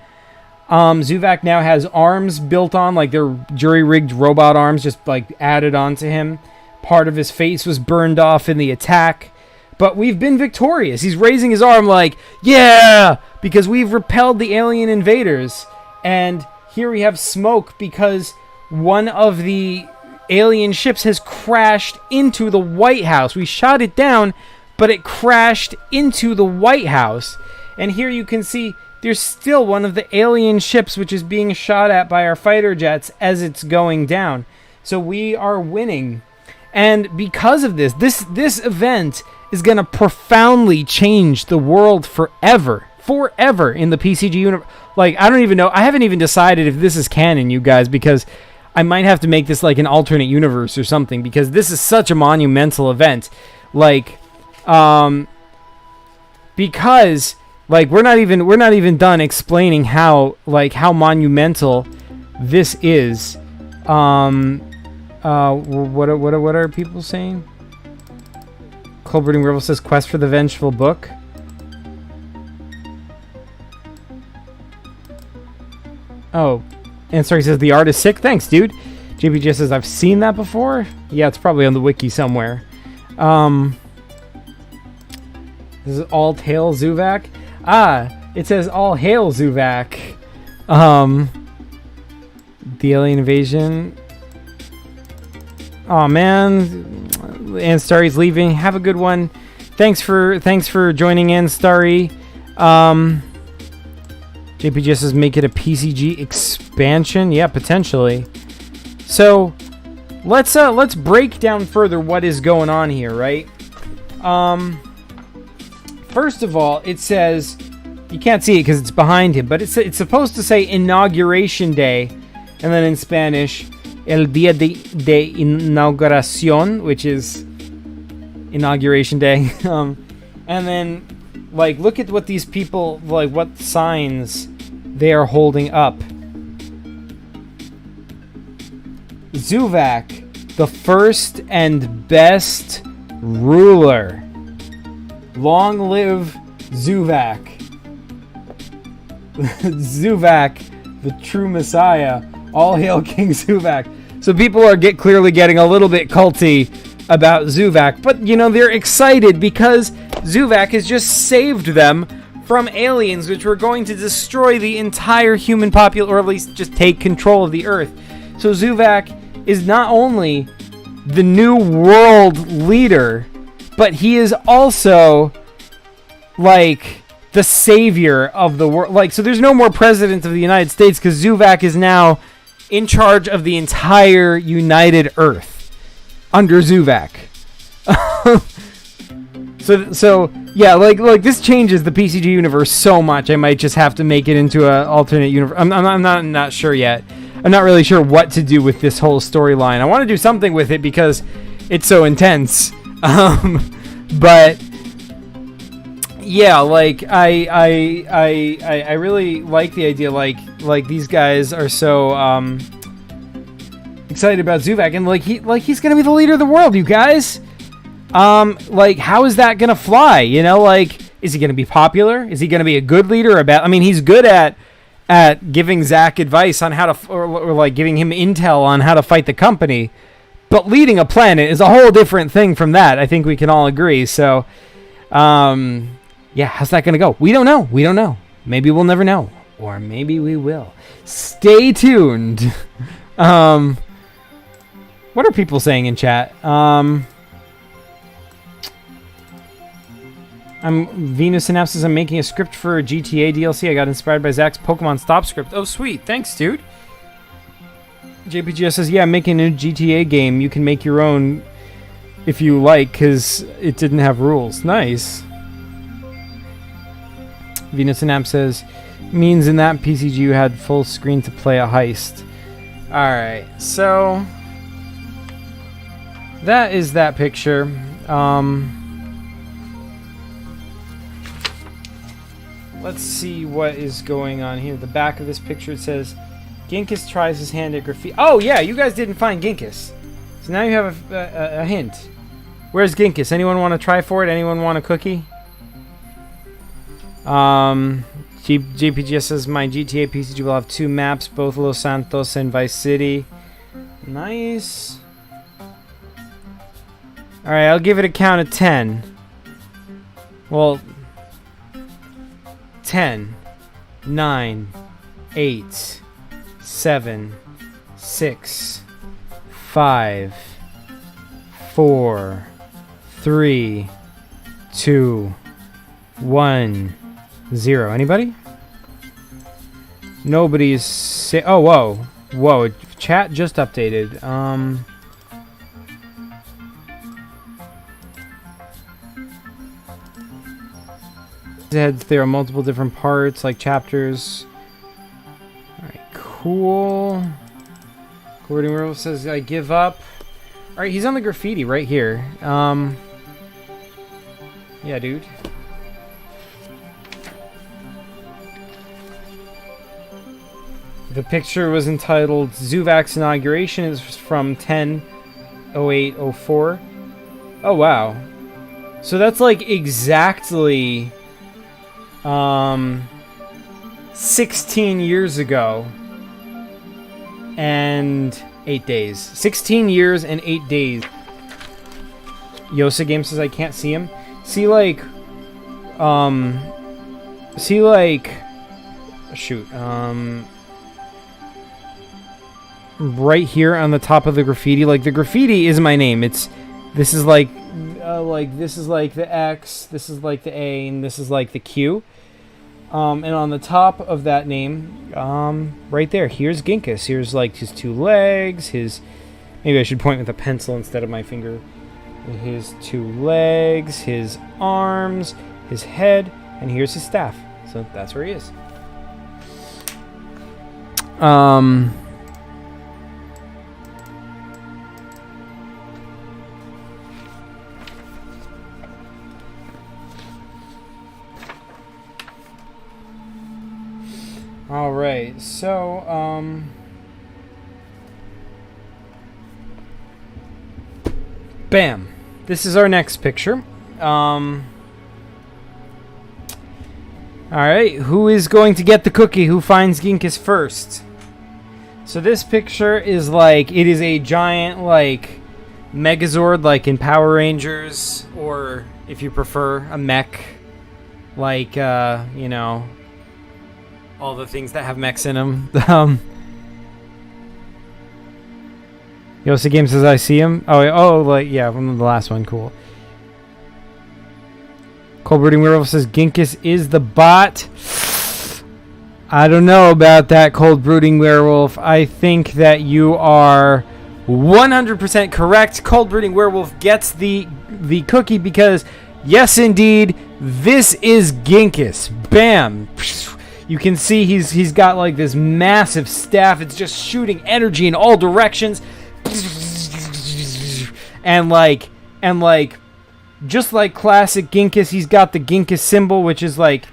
Zuvak now has arms built on, like, they're jury-rigged robot arms just, like, added onto him. Part of his face was burned off in the attack. But we've been victorious. He's raising his arm like, yeah, because we've repelled the alien invaders. And here we have smoke because one of the alien ships has crashed into the White House. We shot it down, but it crashed into the White House. And here you can see there's still one of the alien ships which is being shot at by our fighter jets as it's going down. So we are winning. And because of this event is going to profoundly change the world forever in the PCG universe. Like, I don't even know. I haven't even decided if this is canon, you guys, because I might have to make this like an alternate universe or something, because this is such a monumental event. Like, because like we're not even done explaining how monumental this is. What are people saying? Colberting Rival says quest for the vengeful book. Oh, and sorry, says the art is sick. Thanks, dude. JPG says I've seen that before. Yeah, it's probably on the wiki somewhere. This is all hail Zuvak. It says all hail Zuvak. The alien invasion. Oh man, and Starry's leaving. Have a good one. Thanks for joining in, Starry. JPG says make it a PCG expansion. Yeah, potentially. So let's break down further what is going on here, right? First of all, it says you can't see it because it's behind him, but it's supposed to say Inauguration Day, and then in Spanish, El Día de Inauguración, which is Inauguration Day. And then, like, look at what these people, like, what signs they are holding up. Zuvak, the first and best ruler. Long live Zuvak. Zuvak, the true Messiah. All hail King Zuvak. So people are clearly getting a little bit culty about Zuvak, but you know, they're excited because Zuvak has just saved them from aliens which were going to destroy the entire human population, or at least just take control of the Earth. So Zuvak is not only the new world leader, but he is also like the savior of the world. Like, so there's no more president of the United States because Zuvak is now in charge of the entire United Earth under Zuvak. so yeah, like this changes the PCG universe so much. I might just have to make it into an alternate universe. I'm not sure yet. I'm not really sure what to do with this whole storyline. I want to do something with it because it's so intense. But yeah, like I really like the idea. Like these guys are so excited about Zuvak, and he's gonna be the leader of the world, you guys. Like, how is that gonna fly? You know, like, is he gonna be popular? Is he gonna be a good leader? I mean, he's good at giving Zach advice on how to, or like giving him intel on how to fight the company. But leading a planet is a whole different thing from that. I think we can all agree. So, yeah, how's that gonna go? We don't know. Maybe we'll never know, or maybe we will. Stay tuned. What are people saying in chat? Venus Synapses. I'm making a script for a GTA DLC. I got inspired by Zach's Pokemon Stop script. Oh, sweet. Thanks, dude. JPGS says, yeah, I'm making a new GTA game. You can make your own if you like, because it didn't have rules. Nice. Venus Synapse says, means in that PCG you had full screen to play a heist. Alright, so that is that picture. Let's see what is going on here. The back of this picture, it says, GINKUS tries his hand at graffiti. Oh, yeah, you guys didn't find GINKUS. So now you have a hint. Where's GINKUS? Anyone want to try for it? Anyone want a cookie? JPGS says, my GTA PCG will have 2 maps, both Los Santos and Vice City. Nice. Alright, I'll give it a count of 10. Well, 10, 9, 8, 7, 6, 5, 4, 3, 2, 1, 0. Anybody? Nobody's oh, whoa. Whoa, chat just updated. There are multiple different parts, like chapters. Alright, cool. Gordon Werewolf says, I give up. Alright, he's on the graffiti right here. Yeah, dude. The picture was entitled Zuvac's Inauguration. It's from 10/08/04. Oh, wow. So that's like exactly 16 years ago and 8 days. 16 years and 8 days. Yosa Game says I can't see him. See like shoot, right here on the top of the graffiti. Like the graffiti is my name. This is like this is like the X, this is like the A, and this is like the Q. And on the top of that name, right there, here's GINKUS. Here's like his two legs, maybe I should point with a pencil instead of my finger. His two legs, his arms, his head, and here's his staff. So that's where he is. Alright, so, bam. This is our next picture. Alright, who is going to get the cookie? Who finds GINKUS first? So this picture is like, it is a giant, like, Megazord, like in Power Rangers, or if you prefer, a mech, like, you know, all the things that have mechs in them. Yosa Game says I see him. Oh, like, yeah, from the last one. Cool. Cold Brooding Werewolf says GINKUS is the bot. I don't know about that, Cold Brooding Werewolf. I think that you are 100% correct. Cold Brooding Werewolf gets the cookie because, yes, indeed, this is GINKUS. Bam. You can see he's got like this massive staff. It's just shooting energy in all directions. And like just like classic GINKUS, he's got the GINKUS symbol, which is like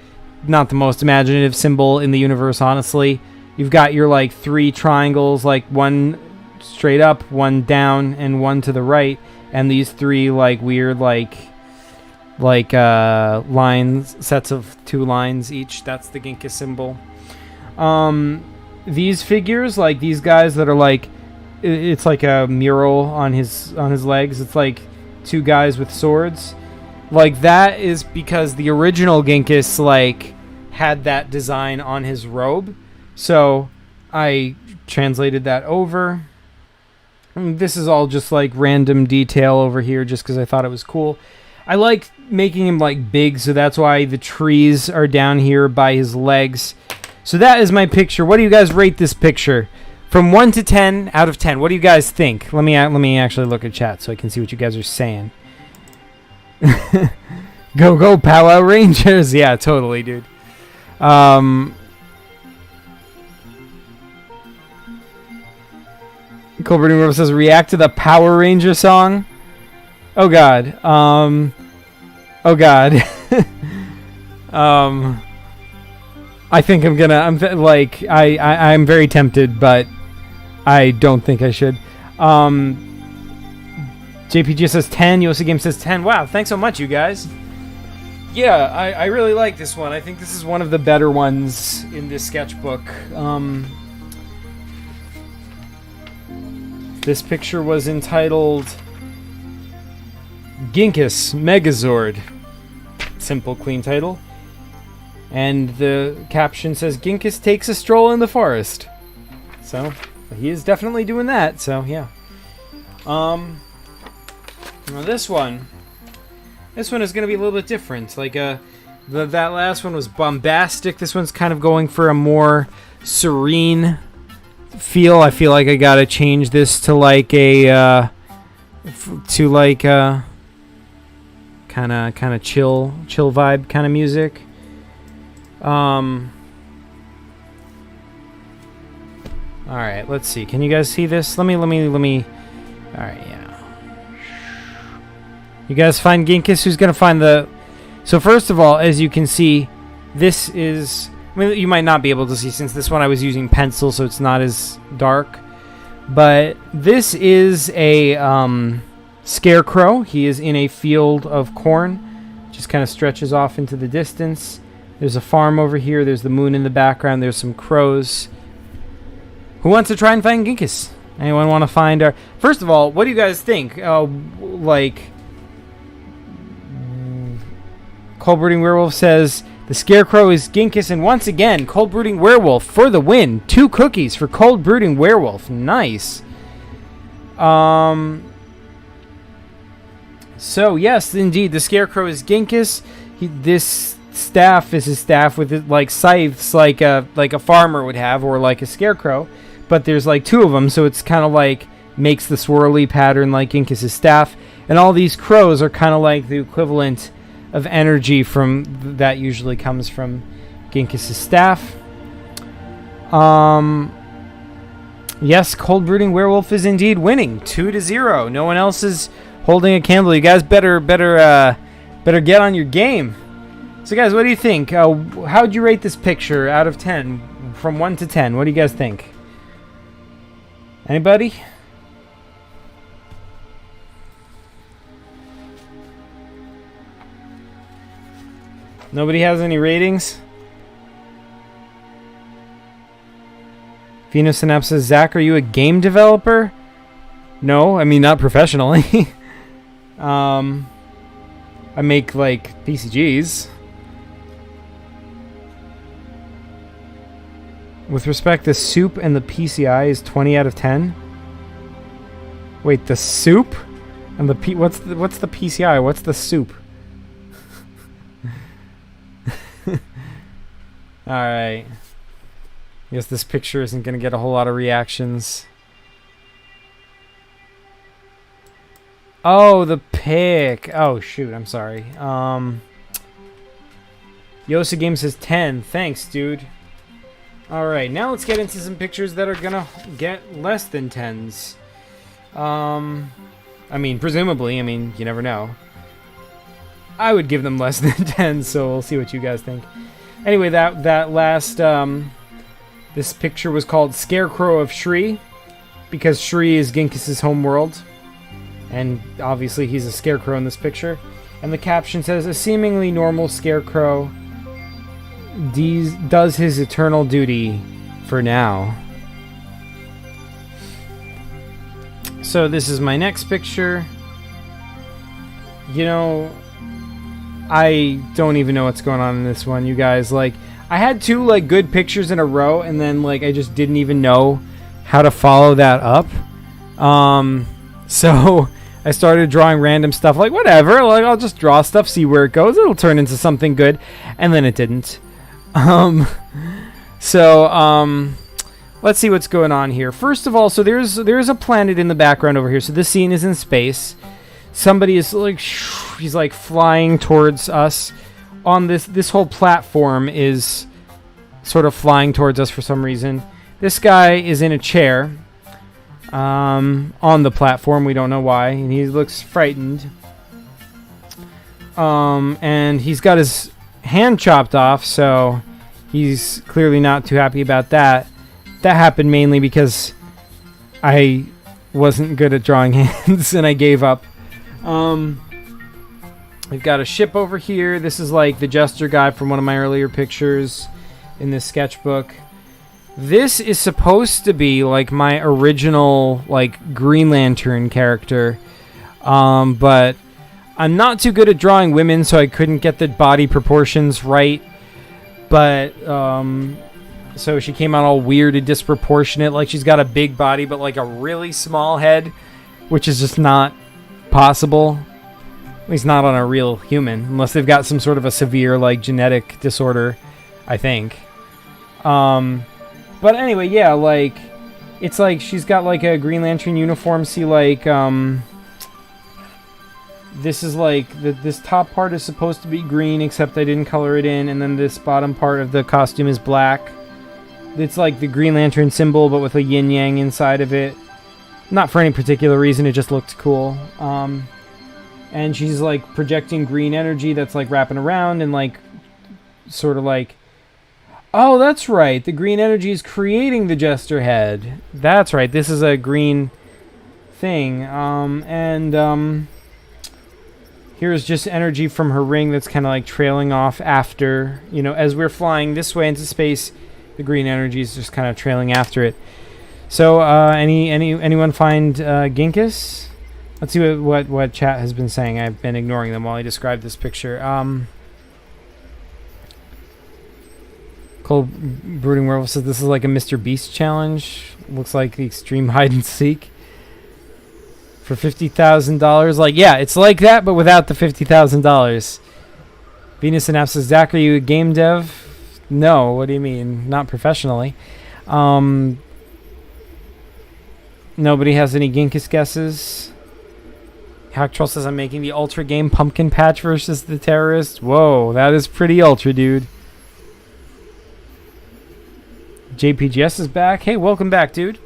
not the most imaginative symbol in the universe, honestly. You've got your like three triangles, like one straight up, one down, and one to the right, and these three like weird like lines, sets of two lines each. That's the GINKUS symbol. These figures, like these guys that are like, it's like a mural on his legs. It's like two guys with swords. Like that is because the original GINKUS like had that design on his robe. So I translated that over. And this is all just like random detail over here just because I thought it was cool. I like making him like big, so that's why the trees are down here by his legs. So that is my picture. What do you guys rate this picture? From 1 to 10 out of 10. What do you guys think? Let me actually look at chat so I can see what you guys are saying. Go Power Rangers. Yeah, totally, dude. Cold Brooding Werewolf says react to the Power Ranger song. Oh god. Oh god. I think I'm very tempted, but I don't think I should. JPG says 10. Yosa Game says 10. Wow, thanks so much, you guys. Yeah, I really like this one. I think this is one of the better ones in this sketchbook. This picture was entitled GINKUS Megazord. Simple, clean title. And the caption says, GINKUS takes a stroll in the forest. So, he is definitely doing that, so yeah. Now this one is going to be a little bit different. Like, that last one was bombastic. This one's kind of going for a more serene feel. I feel like I gotta change this to like a kind of chill vibe kind of music. All right, let's see. Can you guys see this? Let me. All right, yeah. You guys find GINKUS? Who's gonna find the? So first of all, as you can see, this is. I mean, you might not be able to see since this one I was using pencil, so it's not as dark. But this is a scarecrow. He is in a field of corn. Just kind of stretches off into the distance. There's a farm over here. There's the moon in the background. There's some crows. Who wants to try and find GINKUS? Anyone want to find our... First of all, what do you guys think? Like... Cold Brooding Werewolf says... The Scarecrow is GINKUS, and once again, Cold Brooding Werewolf for the win. 2 cookies for Cold Brooding Werewolf. Nice. So, yes, indeed, the Scarecrow is GINKUS. This staff is his staff with, like, scythes like a farmer would have, or like a Scarecrow. But there's, like, 2 of them, so it's kind of like makes the swirly pattern like GINKUS' staff. And all these crows are kind of like the equivalent of energy from that usually comes from GINKUS' staff. Yes, Cold Brooding Werewolf is indeed winning 2-0. No one else is holding a candle. You guys better get on your game. So guys, what do you think? How'd you rate this picture out of 10 from 1 to 10? What do you guys think? Anybody? Nobody has any ratings? Phenosynapse says, Zach, are you a game developer? No, I mean, not professionally. I make, like, PCGs. With respect, the soup and the PCI is 20 out of 10. Wait, the soup? And the what's the PCI? What's the soup? Alright. Guess this picture isn't going to get a whole lot of reactions. Oh, the pic. Oh, shoot. I'm sorry. Yosa Game says 10. Thanks, dude. Alright, now let's get into some pictures that are going to get less than 10s. I mean, presumably. I mean, you never know. I would give them less than 10, so we'll see what you guys think. Anyway, that last, this picture was called Scarecrow of Shri, because Shri is GINKUS' homeworld, and obviously he's a scarecrow in this picture. And the caption says, a seemingly normal scarecrow does his eternal duty for now. So this is my next picture. You know... I don't even know what's going on in this one, you guys. Like, I had 2, like, good pictures in a row, and then, like, I just didn't even know how to follow that up. So I started drawing random stuff, like, whatever. Like, I'll just draw stuff, see where it goes. It'll turn into something good. And then it didn't. Let's see what's going on here. First of all, so there's a planet in the background over here. So this scene is in space. Somebody is like, he's like flying towards us. On this whole platform is sort of flying towards us for some reason. This guy is in a chair on the platform. We don't know why, and he looks frightened. And he's got his hand chopped off, so he's clearly not too happy about that. That happened mainly because I wasn't good at drawing hands and I gave up. We've got a ship over here. This is like the Jester guy from one of my earlier pictures in this sketchbook. This is supposed to be like my original like Green Lantern character, but I'm not too good at drawing women, so I couldn't get the body proportions right. But, so she came out all weird and disproportionate. Like, she's got a big body, but, like, a really small head, which is just not possible. At least not on a real human, unless they've got some sort of a severe, like, genetic disorder, I think. But anyway, yeah, like, it's like she's got, like, a Green Lantern uniform. See, like, this is, like, this top part is supposed to be green, except I didn't color it in, and then this bottom part of the costume is black. It's, like, the Green Lantern symbol, but with a yin-yang inside of it. Not for any particular reason, it just looked cool. And she's, like, projecting green energy that's, like, wrapping around and, like, sort of like... Oh, that's right. The green energy is creating the Jester head. That's right. This is a green thing. Here's just energy from her ring that's kind of, like, trailing off after, you know, as we're flying this way into space, the green energy is just kind of trailing after it. So, anyone find GINKUS? Let's see what chat has been saying. I've been ignoring them while I describe this picture. Cold Brooding Werewolf says this is like a Mr. Beast challenge. Looks like the extreme hide and seek for $50,000. Like, yeah, it's like that, but without the $50,000. Venus and F says, Zach, are you a game dev? No, what do you mean? Not professionally. Nobody has any GINKUS guesses. Hacktroll says I'm making the Ultra game Pumpkin Patch versus the Terrorist. Whoa, that is pretty Ultra, dude. JPGS is back. Hey, welcome back, dude.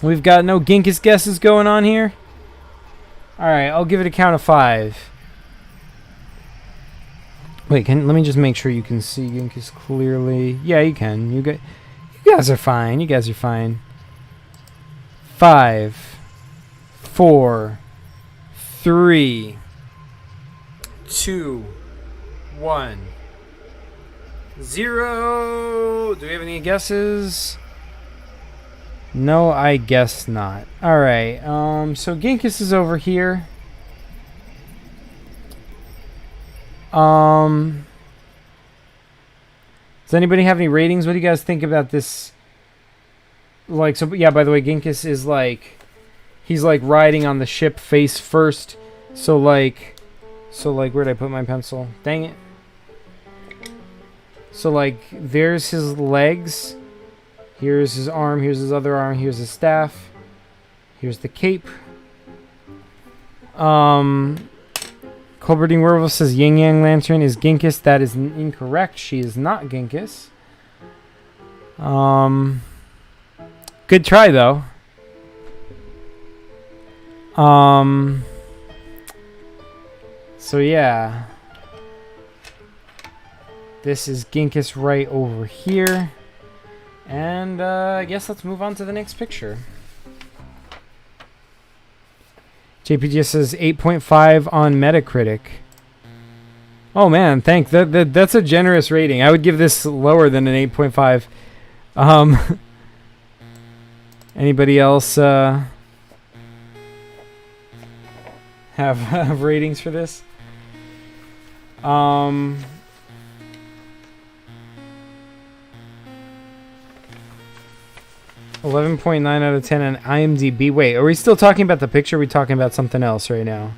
We've got no GINKUS guesses going on here. Alright, I'll give it a count of 5. Wait, let me just make sure you can see GINKUS clearly. Yeah, you can. You guys are fine. You guys are fine. 5, 4, 3, 2, 1, 0. Do we have any guesses? No, I guess not. Alright, so GINKUS is over here. Does anybody have any ratings? What do you guys think about this? Like, so, yeah, by the way, GINKUS is like, he's like riding on the ship face first. So like, where'd I put my pencil? Dang it. So, like, there's his legs. Here's his arm. Here's his other arm. Here's his staff. Here's the cape. Colbertine Werewolf says Yin Yang Lantern is GINKUS. That is incorrect. She is not GINKUS. Good try, though. So, yeah. This is GINKUS right over here. And I guess let's move on to the next picture. JPG says 8.5 on Metacritic. Oh man, that's a generous rating. I would give this lower than an 8.5. Anybody else have ratings for this? 11.9 out of 10 on IMDb. Wait, are we still talking about the picture? Or are we talking about something else right now?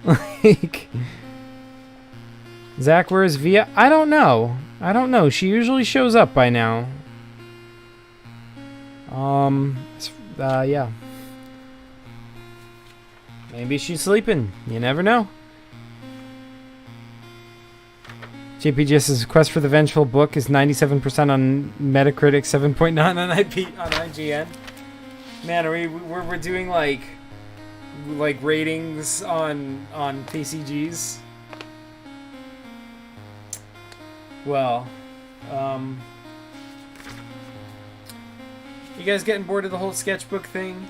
Like, Zach, where is Via? I don't know. I don't know. She usually shows up by now. Yeah. Maybe she's sleeping. You never know. JPGS's Quest for the Vengeful Book is 97% on Metacritic, 7.9 on IGN. Man, we're doing like ratings on PCGs. Well, you guys getting bored of the whole sketchbook thing?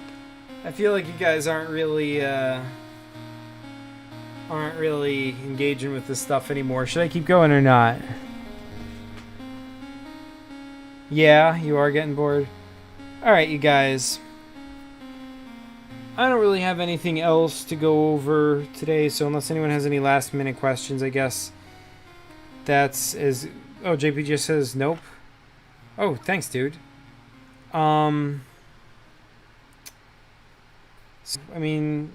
I feel like you guys aren't really engaging with this stuff anymore. Should I keep going or not? Yeah, you are getting bored. Alright, you guys. I don't really have anything else to go over today, so unless anyone has any last minute questions, I guess that's as... Oh, JP just says nope. Oh, thanks, dude. I mean,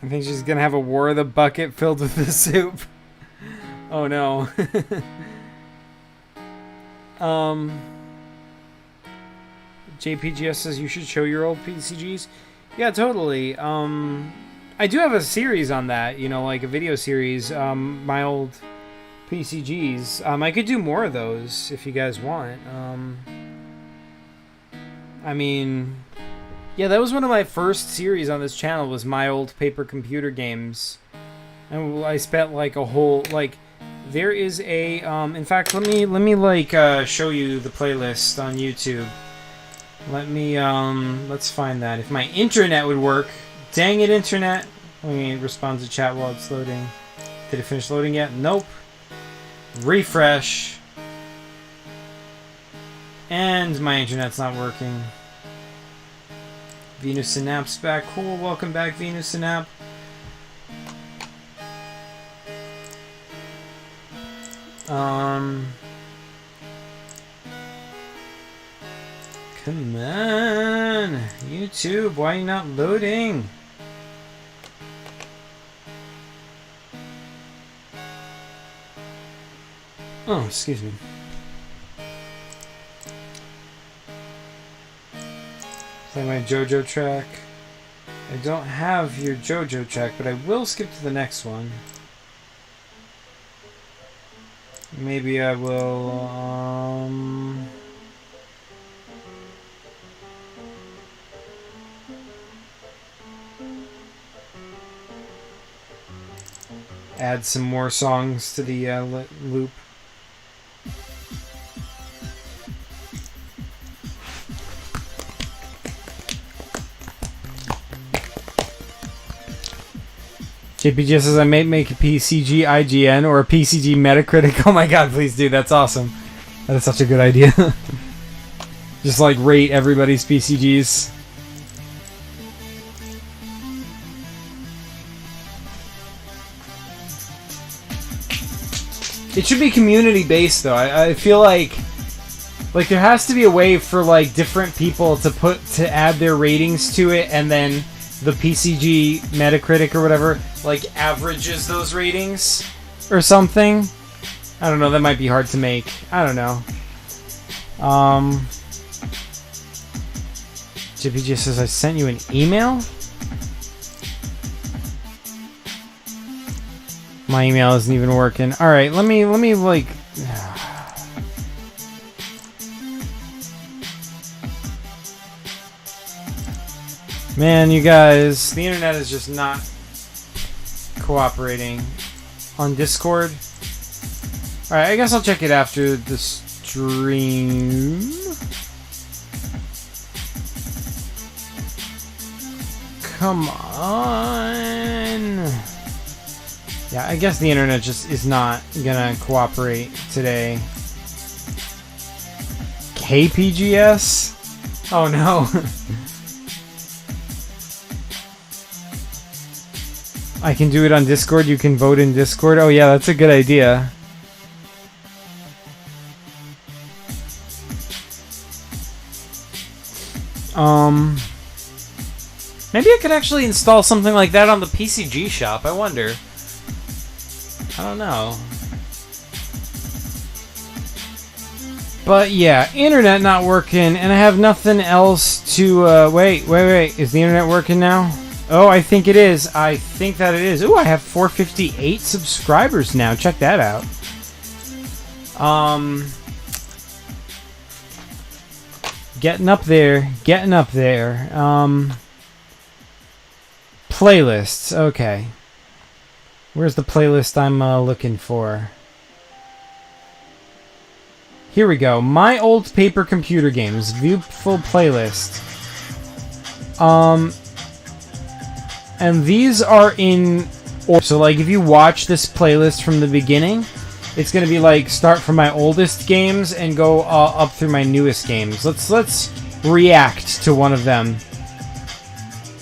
I think she's gonna have a war of the bucket filled with the soup. Oh no. JPGS says you should show your old PCGs. Yeah, totally. I do have a series on that, you know, like a video series. My old PCGs. I could do more of those if you guys want. I mean, yeah, that was one of my first series on this channel, was my old paper computer games. And I spent like a whole, like, there is a, in fact, let me like, show you the playlist on YouTube. Let me, let's find that. If my internet would work. Dang it, internet. Let me respond to chat while it's loading. Did it finish loading yet? Nope. Refresh. And my internet's not working. Venus Synapse back. Cool, welcome back, Venus Synapse. Come on, YouTube, why are you not loading? Oh, excuse me. Play my JoJo track. I don't have your JoJo track, but I will skip to the next one. Maybe I will, add some more songs to the loop. JPG says I may make a PCG IGN or a PCG Metacritic. Oh my god, please do. That's awesome. That is such a good idea. Just like rate everybody's PCGs. It should be community based though. I feel like there has to be a way for like different people to add their ratings to it, and then the PCG Metacritic or whatever like averages those ratings or something. I don't know, that might be hard to make. I don't know. JPG says I sent you an email? My email isn't even working. Alright, let me like... Man, you guys, the internet is just not cooperating on Discord. Alright, I guess I'll check it after the stream. Come on. Yeah, I guess the internet just is not gonna cooperate today. KPGS? Oh no. I can do it on Discord. You can vote in Discord. Oh yeah, that's a good idea. Maybe I could actually install something like that on the PCG shop. I wonder. I don't know. But yeah, internet not working, and I have nothing else to, wait. Is the internet working now? Oh, I think it is. I think that it is. Ooh, I have 458 subscribers now. Check that out. Getting up there. Getting up there. Playlists. Okay. Where's the playlist I'm looking for? Here we go. My old paper computer games. View full playlist. And these are in order. So like if you watch this playlist from the beginning, it's gonna be like start from my oldest games and go up through my newest games. Let's react to one of them.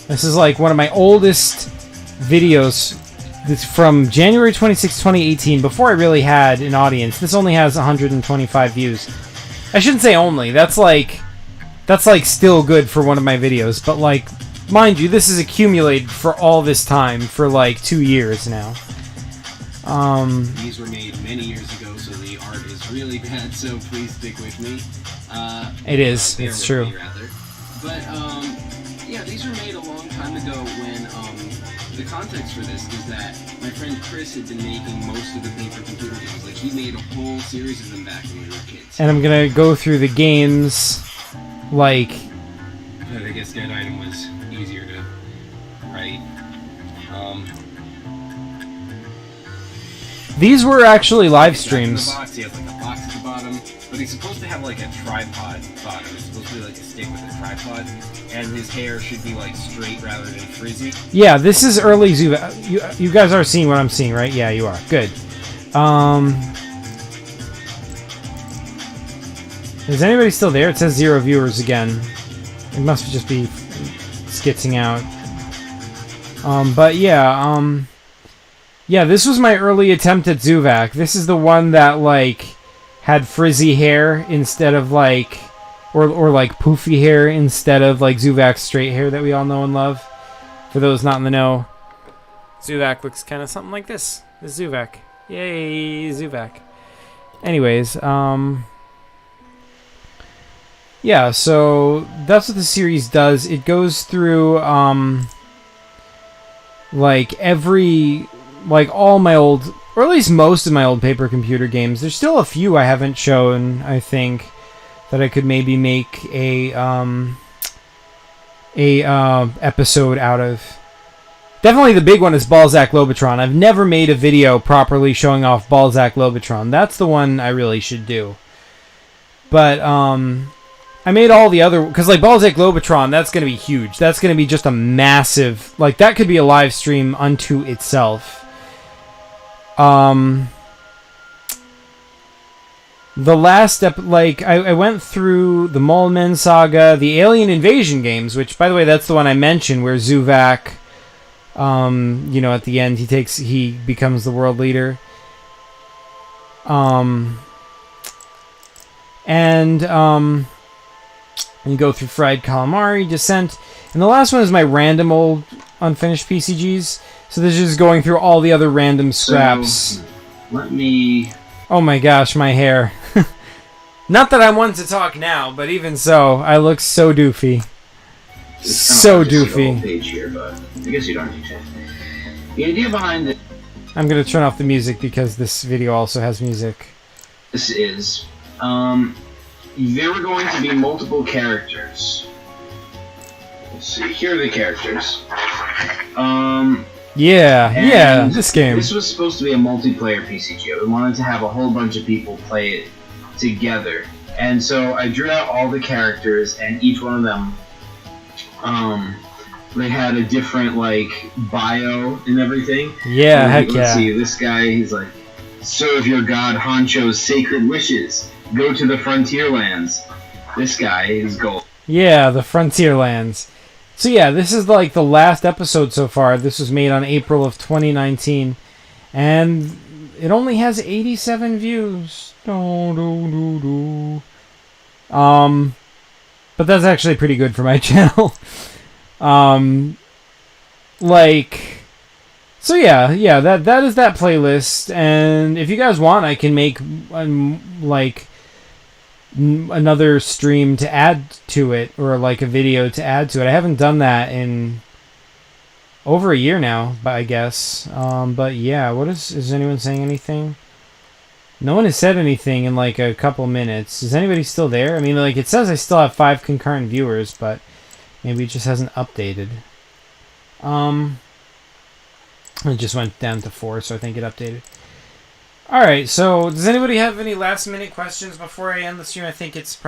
This is like one of my oldest videos. This from January 26, 2018, before I really had an audience. This only has 125 views. I shouldn't say only. That's like still good for one of my videos, but like, mind you, this is accumulated for all this time, for like 2 years now. These were made many years ago, so the art is really bad, so please stick with me. It is. It's true. Me, rather. But, yeah, these were made a long time ago when, the context for this is that my friend Chris had been making most of the paper computer games. Like, he made a whole series of them back when we were kids. And I'm gonna go through the games, like... But I guess that item was easier to write. These were actually live streams. The box, he has like a box at the bottom, but he's supposed to have like a tripod bottom. It's supposed to be like a stick with a tripod, and his hair should be like straight rather than frizzy. Yeah, this is early Zuvak. You guys are seeing what I'm seeing, right? Yeah, you are. Good. Is anybody still there? It says 0 viewers again. It must just be skitzing out. But yeah, yeah, this was my early attempt at Zuvak. This is the one that, like, had frizzy hair instead of, like, or like, poofy hair instead of, like, Zuvak's straight hair that we all know and love. For those not in the know, Zuvak looks kind of something like this. This is Zuvak. Yay, Zuvak. Anyways, yeah, so that's what the series does. It goes through, like, all my old, or at least most of my old paper computer games. There's still a few I haven't shown, I think, that I could maybe make a episode out of. Definitely the big one is Balzac Lobotron. I've never made a video properly showing off Balzac Lobotron. That's the one I really should do. But, I made all the other... Because, like, Balzac Lobotron, that's going to be huge. That's going to be just a massive... Like, that could be a live stream unto itself. The last step... Like, I went through the Moleman Saga, the Alien Invasion games, which, by the way, that's the one I mentioned, where Zuvak, you know, at the end, he becomes the world leader. And you go through Fried Calamari, Descent. And the last one is my random old unfinished PCGs. So this is just going through all the other random scraps. So, let me... Oh my gosh, my hair. Not that I want to talk now, but even so, I look so doofy. So doofy. Page here, but I guess you don't need to. The idea behind it... I'm going to turn off the music because this video also has music. This is... there were going to be multiple characters. Let's see, here are the characters. Yeah, this game. This was supposed to be a multiplayer PCG. We wanted to have a whole bunch of people play it together. And so I drew out all the characters, and each one of them, they had a different, like, bio and everything. Yeah, heck yeah. Let's see, this guy, he's like, serve your god Honcho's sacred wishes. Go to the Frontierlands. This guy is gold. Yeah, the Frontierlands. So yeah, this is like the last episode so far. This was made on April of 2019. And it only has 87 views. But that's actually pretty good for my channel. So yeah, that is that playlist. And if you guys want, I can make another stream to add to it, or like a video to add to it. I haven't done that in over a year now, but I guess. But yeah, is anyone saying anything? No one has said anything in like a couple minutes. Is anybody still there? I mean, like, it says I still have 5 concurrent viewers, but maybe it just hasn't updated. It just went down to 4, so I think it updated. Alright, so does anybody have any last minute questions before I end the stream? I think it's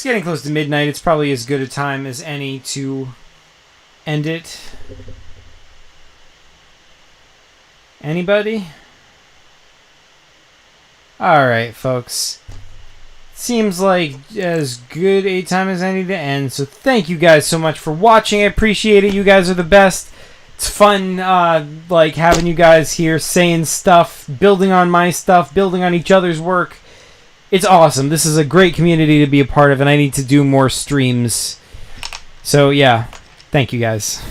getting close to midnight. It's probably as good a time as any to end it. Anybody? Alright, folks. seems like as good a time as any to end. So thank you guys so much for watching. I appreciate it. You guys are the best. It's fun, like having you guys here saying stuff, building on my stuff, building on each other's work. It's awesome. This is a great community to be a part of, and I need to do more streams. So yeah, thank you guys.